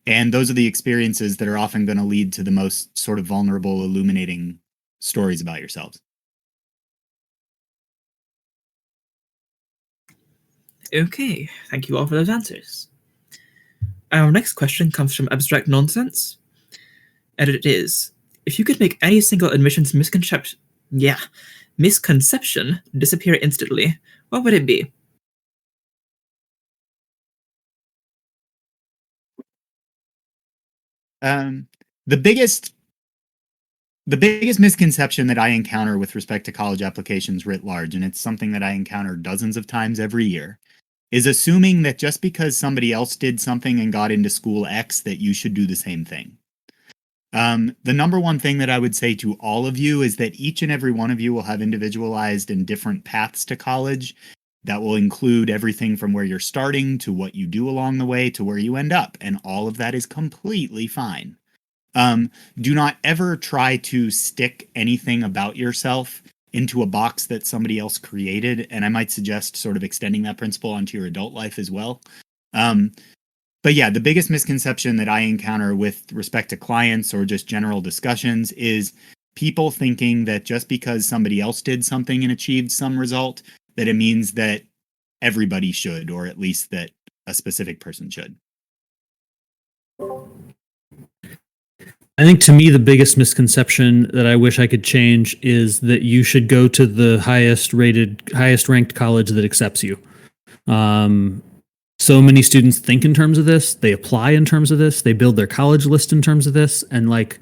And those are the experiences that are often going to lead to the most sort of vulnerable, illuminating stories about yourselves. Okay, thank you all for those answers. Our next question comes from Abstract Nonsense, and it is, if you could make any single admissions misconception disappear instantly, what would it be? The biggest misconception that I encounter with respect to college applications writ large, and it's something that I encounter dozens of times every year, is assuming that just because somebody else did something and got into school X, that you should do the same thing. The number one thing that I would say to all of you is that each and every one of you will have individualized and different paths to college that will include everything from where you're starting to what you do along the way to where you end up. And all of that is completely fine. Do not ever try to stick anything about yourself into a box that somebody else created. And I might suggest sort of extending that principle onto your adult life as well. But yeah, the biggest misconception that I encounter with respect to clients or just general discussions is people thinking that just because somebody else did something and achieved some result, that it means that everybody should, or at least that a specific person should. I think to me, the biggest misconception that I wish I could change is that you should go to the highest ranked college that accepts you. So many students think in terms of this, they apply in terms of this, they build their college list in terms of this, and like,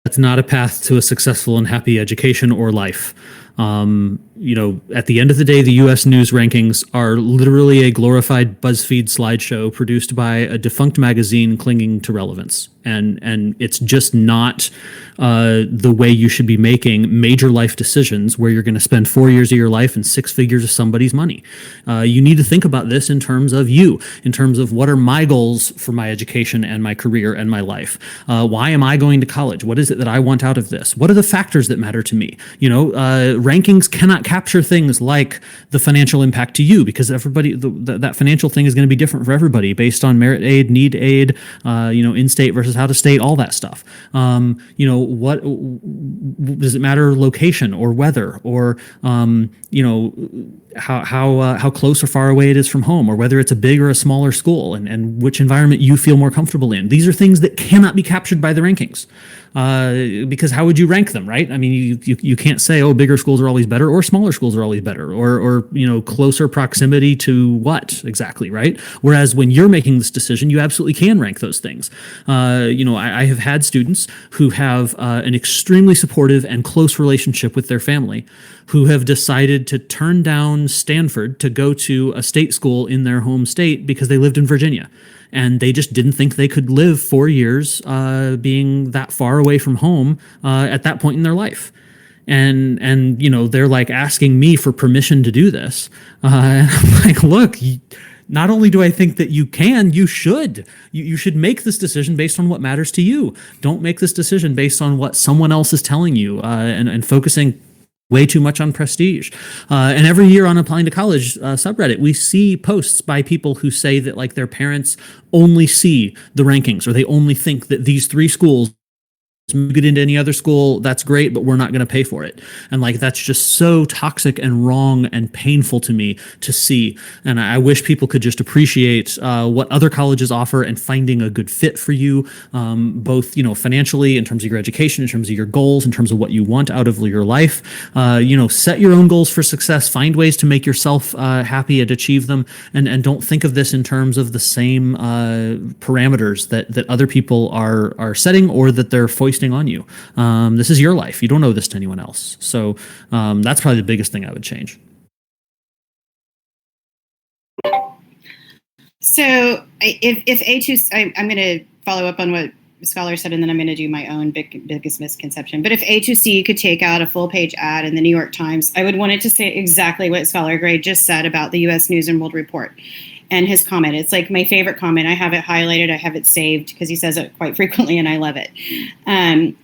that's not a path to a successful and happy education or life. At the end of the day, the U.S. news rankings are literally a glorified BuzzFeed slideshow produced by a defunct magazine clinging to relevance. And it's just not the way you should be making major life decisions where you're going to spend 4 years of your life and 6 figures of somebody's money. You need to think about this in terms of you, in terms of what are my goals for my education and my career and my life? Why am I going to college? What is it that I want out of this? What are the factors that matter to me? Rankings cannot capture things like the financial impact to you, because that financial thing is going to be different for everybody based on merit aid, need aid, in-state versus out of state, all that stuff. What does it matter? Location or weather, or how close or far away it is from home, or whether it's a big or a smaller school, and which environment you feel more comfortable in. These are things that cannot be captured by the rankings, because how would you rank them, right? I mean, you can't say, oh, bigger schools are always better, or smaller schools are always better, or closer proximity to what exactly, right? Whereas when you're making this decision, you absolutely can rank those things. I have had students who have an extremely supportive and close relationship with their family, who have decided to turn down Stanford to go to a state school in their home state because they lived in Virginia. And they just didn't think they could live 4 years being that far away from home at that point in their life. And they're like asking me for permission to do this. And I'm like, look, not only do I think that you can, you should. You should make this decision based on what matters to you. Don't make this decision based on what someone else is telling you, and focusing way too much on prestige. And every year on Applying to College subreddit, we see posts by people who say that like their parents only see the rankings, or they only think that these 3 schools, you get into any other school, that's great, but we're not going to pay for it. And like, that's just so toxic and wrong and painful to me to see. And I wish people could just appreciate what other colleges offer and finding a good fit for you, both, financially, in terms of your education, in terms of your goals, in terms of what you want out of your life. Set your own goals for success, find ways to make yourself happy and achieve them. And don't think of this in terms of the same parameters that other people are setting, or that they're foisting on you. This is your life. You don't owe this to anyone else. So that's probably the biggest thing I would change. So if A2, I'm going to follow up on what Scholar said, and then I'm going to do my own biggest misconception. But if A2C could take out a full page ad in the New York Times, I would want it to say exactly what Scholar Gray just said about the U.S. News and World Report. And his comment, it's like my favorite comment. I have it highlighted. I have it saved because he says it quite frequently, and I love it. And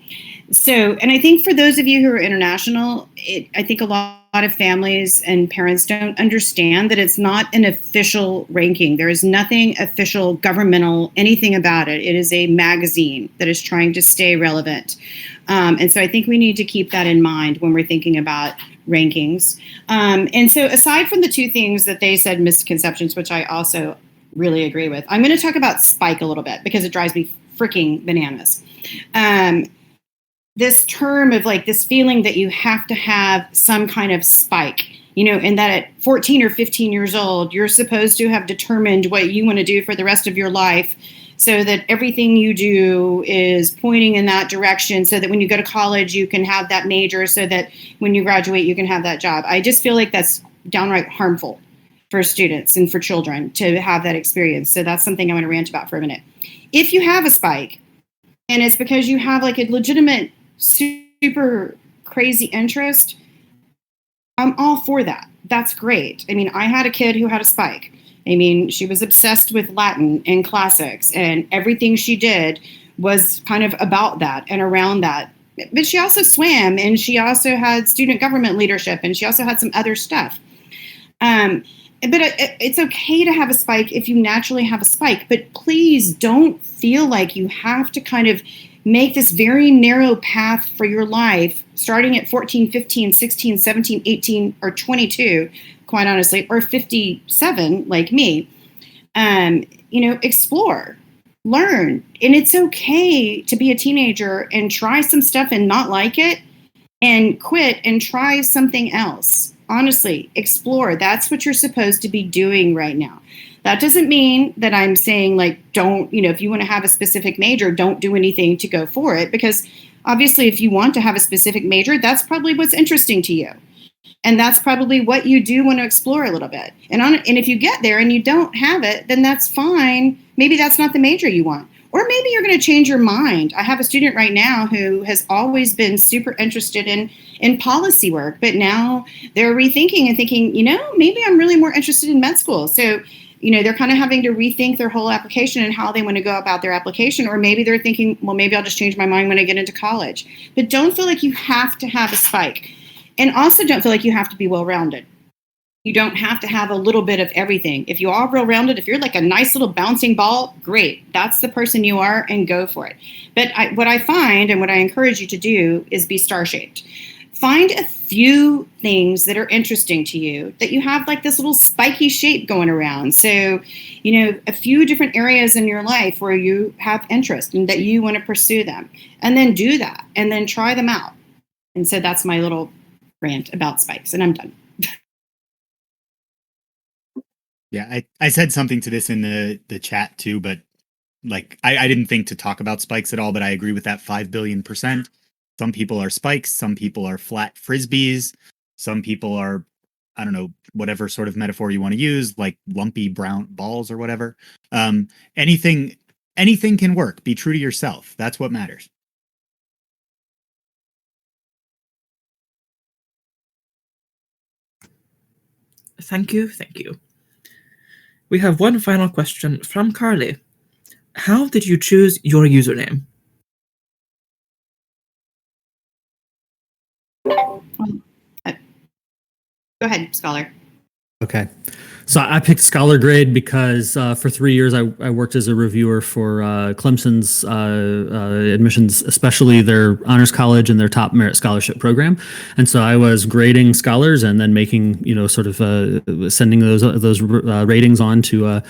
I think for those of you who are international, I think a lot of families and parents don't understand that it's not an official ranking. There is nothing official, governmental, anything about it. It is a magazine that is trying to stay relevant. And so I think we need to keep that in mind when we're thinking about rankings. And so aside from the 2 things that they said, misconceptions, which I also really agree with, I'm going to talk about spike a little bit because it drives me freaking bananas. This term of like this feeling that you have to have some kind of spike, and that at 14 or 15 years old, you're supposed to have determined what you want to do for the rest of your life, so that everything you do is pointing in that direction, so that when you go to college, you can have that major, so that when you graduate, you can have that job. I just feel like that's downright harmful for students and for children to have that experience. So that's something I want to rant about for a minute. If you have a spike, and it's because you have like a legitimate, super crazy interest, I'm all for that. That's great. I mean, I had a kid who had a spike. I mean, she was obsessed with Latin and classics, and everything she did was kind of about that and around that. But she also swam, and she also had student government leadership, and she also had some other stuff. But it's okay to have a spike if you naturally have a spike, but please don't feel like you have to kind of make this very narrow path for your life, starting at 14, 15, 16, 17, 18, or 22, quite honestly, or 57, like me. Explore, learn. And it's okay to be a teenager and try some stuff and not like it and quit and try something else. Honestly, explore. That's what you're supposed to be doing right now. That doesn't mean that I'm saying like, don't, if you want to have a specific major, don't do anything to go for it. Because obviously, if you want to have a specific major, that's probably what's interesting to you. And that's probably what you do want to explore a little bit. And if you get there and you don't have it, then that's fine. Maybe that's not the major you want. Or maybe you're going to change your mind. I have a student right now who has always been super interested in policy work, but now they're rethinking and thinking, maybe I'm really more interested in med school. So they're kind of having to rethink their whole application and how they want to go about their application. Or maybe they're thinking, well, maybe I'll just change my mind when I get into college. But don't feel like you have to have a spike. And also don't feel like you have to be well-rounded. You don't have to have a little bit of everything. If you are well-rounded, if you're like a nice little bouncing ball, great. That's the person you are, and go for it. But what I find and what I encourage you to do is be star-shaped. Find a few things that are interesting to you, that you have like this little spiky shape going around. So, a few different areas in your life where you have interest and that you want to pursue them. And then do that, and then try them out. And so that's my little rant about spikes, and I'm done. Yeah, I said something to this in the chat too, but like I didn't think to talk about spikes at all, but I agree with that 5 billion%. Some people are spikes, some people are flat frisbees, some people are, I don't know, whatever sort of metaphor you want to use, like lumpy brown balls or whatever. Anything can work. Be true to yourself. That's what matters. Thank you. We have one final question from Carly. How did you choose your username? Go ahead, Scholar. Okay. So I picked Scholar Grade because for 3 years I worked as a reviewer for Clemson's admissions, especially their honors college and their top merit scholarship program. And so I was grading scholars and then making, sort of sending those ratings on to a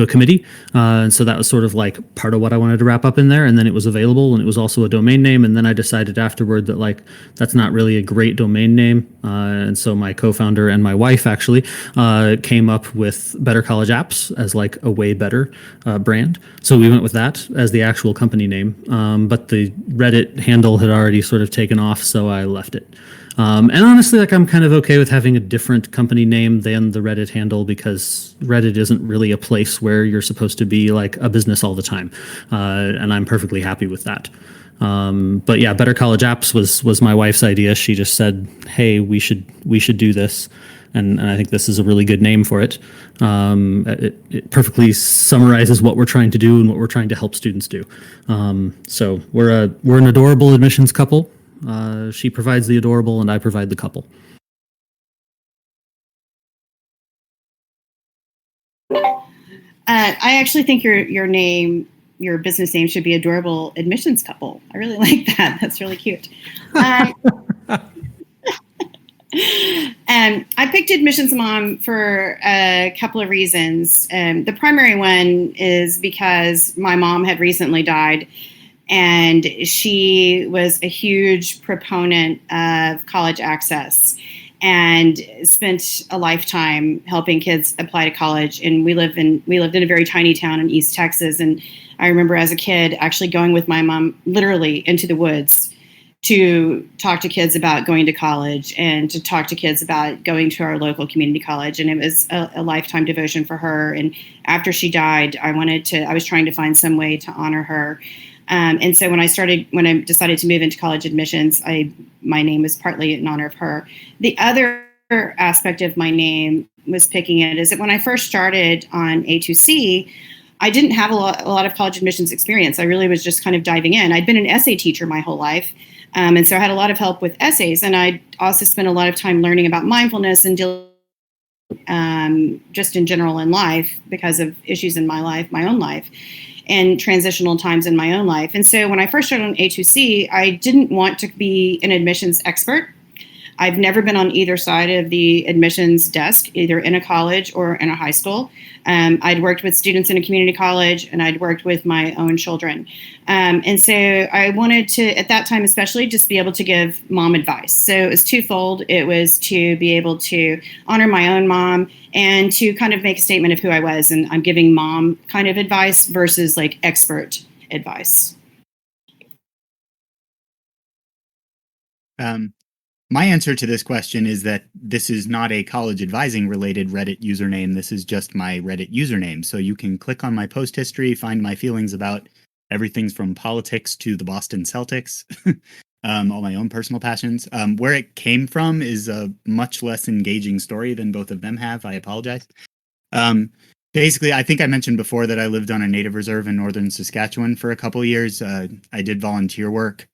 committee. And so that was sort of like part of what I wanted to wrap up in there. And then it was available, and it was also a domain name. And then I decided afterward that that's not really a great domain name. And so my co-founder and my wife actually came up with Better College Apps as a way better brand. So we went with that as the actual company name. But the Reddit handle had already sort of taken off, so I left it. And honestly, I'm kind of okay with having a different company name than the Reddit handle, because Reddit isn't really a place where you're supposed to be like a business all the time. And I'm perfectly happy with that. But yeah, Better College Apps was my wife's idea. She just said, "Hey, we should do this." And I think this is a really good name for it. It perfectly summarizes what we're trying to do and what we're trying to help students do. So we're an adorable admissions couple. She provides the adorable, and I provide the couple. I actually think your business name should be Adorable Admissions Couple. I really like that. That's really cute. I picked Admissions Mom for a couple of reasons. The primary one is because my mom had recently died, and she was a huge proponent of college access and spent a lifetime helping kids apply to college. And we lived in a very tiny town in East Texas. And I remember as a kid actually going with my mom literally into the woods to talk to kids about going to college and to talk to kids about going to our local community college. And it was a lifetime devotion for her. And after she died, I was trying to find some way to honor her. And so when I decided to move into college admissions, my name was partly in honor of her. The other aspect of my name was picking it is that when I first started on A2C, I didn't have a lot of college admissions experience. I really was just kind of diving in. I'd been an essay teacher my whole life. And so I had a lot of help with essays, and I also spent a lot of time learning about mindfulness and just in general in life because of issues in my own life, and transitional times in my own life. And so when I first started on A2C, I didn't want to be an admissions expert. I've never been on either side of the admissions desk, either in a college or in a high school. I'd worked with students in a community college, and I'd worked with my own children. And so I wanted to, at that time especially, just be able to give mom advice. So it was twofold. It was to be able to honor my own mom and to kind of make a statement of who I was. And I'm giving mom kind of advice versus expert advice. My answer to this question is that this is not a college advising related Reddit username. This is just my Reddit username. So you can click on my post history, find my feelings about everything from politics to the Boston Celtics, all my own personal passions. Where it came from is a much less engaging story than both of them have. I apologize. Basically, I think I mentioned before that I lived on a native reserve in northern Saskatchewan for a couple of years. I did volunteer work.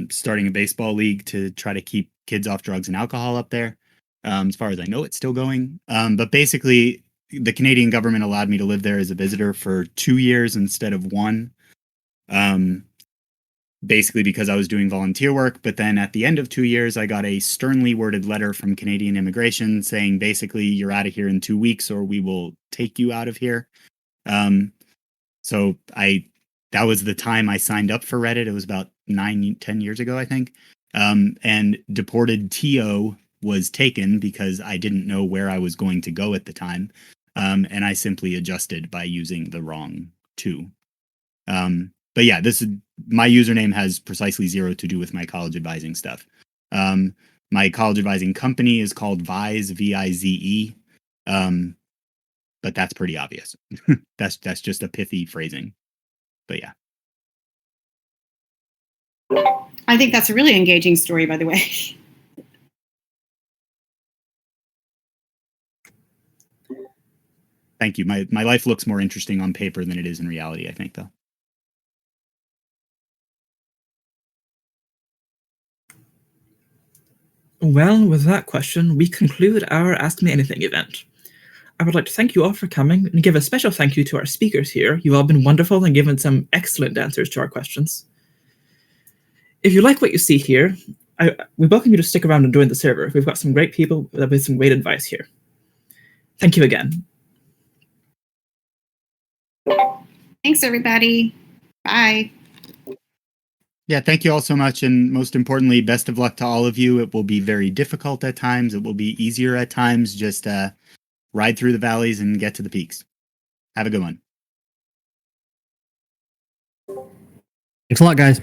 Starting a baseball league to try to keep kids off drugs and alcohol up there. As far as I know, it's still going. But basically, the Canadian government allowed me to live there as a visitor for 2 years instead of 1. Basically because I was doing volunteer work. But then at the end of 2 years, I got a sternly worded letter from Canadian immigration saying, basically, you're out of here in 2 weeks or we will take you out of here. So that was the time I signed up for Reddit. It was about 9-10 years ago, I think. And deported TO was taken because I didn't know where I was going to go at the time. And I simply adjusted by using the wrong 2. But yeah, my username has precisely 0 to do with my college advising stuff. My college advising company is called Vize, Vize. But that's pretty obvious. That's just a pithy phrasing. But yeah. I think that's a really engaging story, by the way. Thank you. My life looks more interesting on paper than it is in reality, I think, though. Well, with that question, we conclude our Ask Me Anything event. I would like to thank you all for coming and give a special thank you to our speakers here. You've all been wonderful and given some excellent answers to our questions. If you like what you see here, we welcome you to stick around and join the server. We've got some great people with some great advice here. Thank you again. Thanks, everybody. Bye. Yeah, thank you all so much. And most importantly, best of luck to all of you. It will be very difficult at times. It will be easier at times. Just ride through the valleys and get to the peaks. Have a good one. Thanks a lot, guys.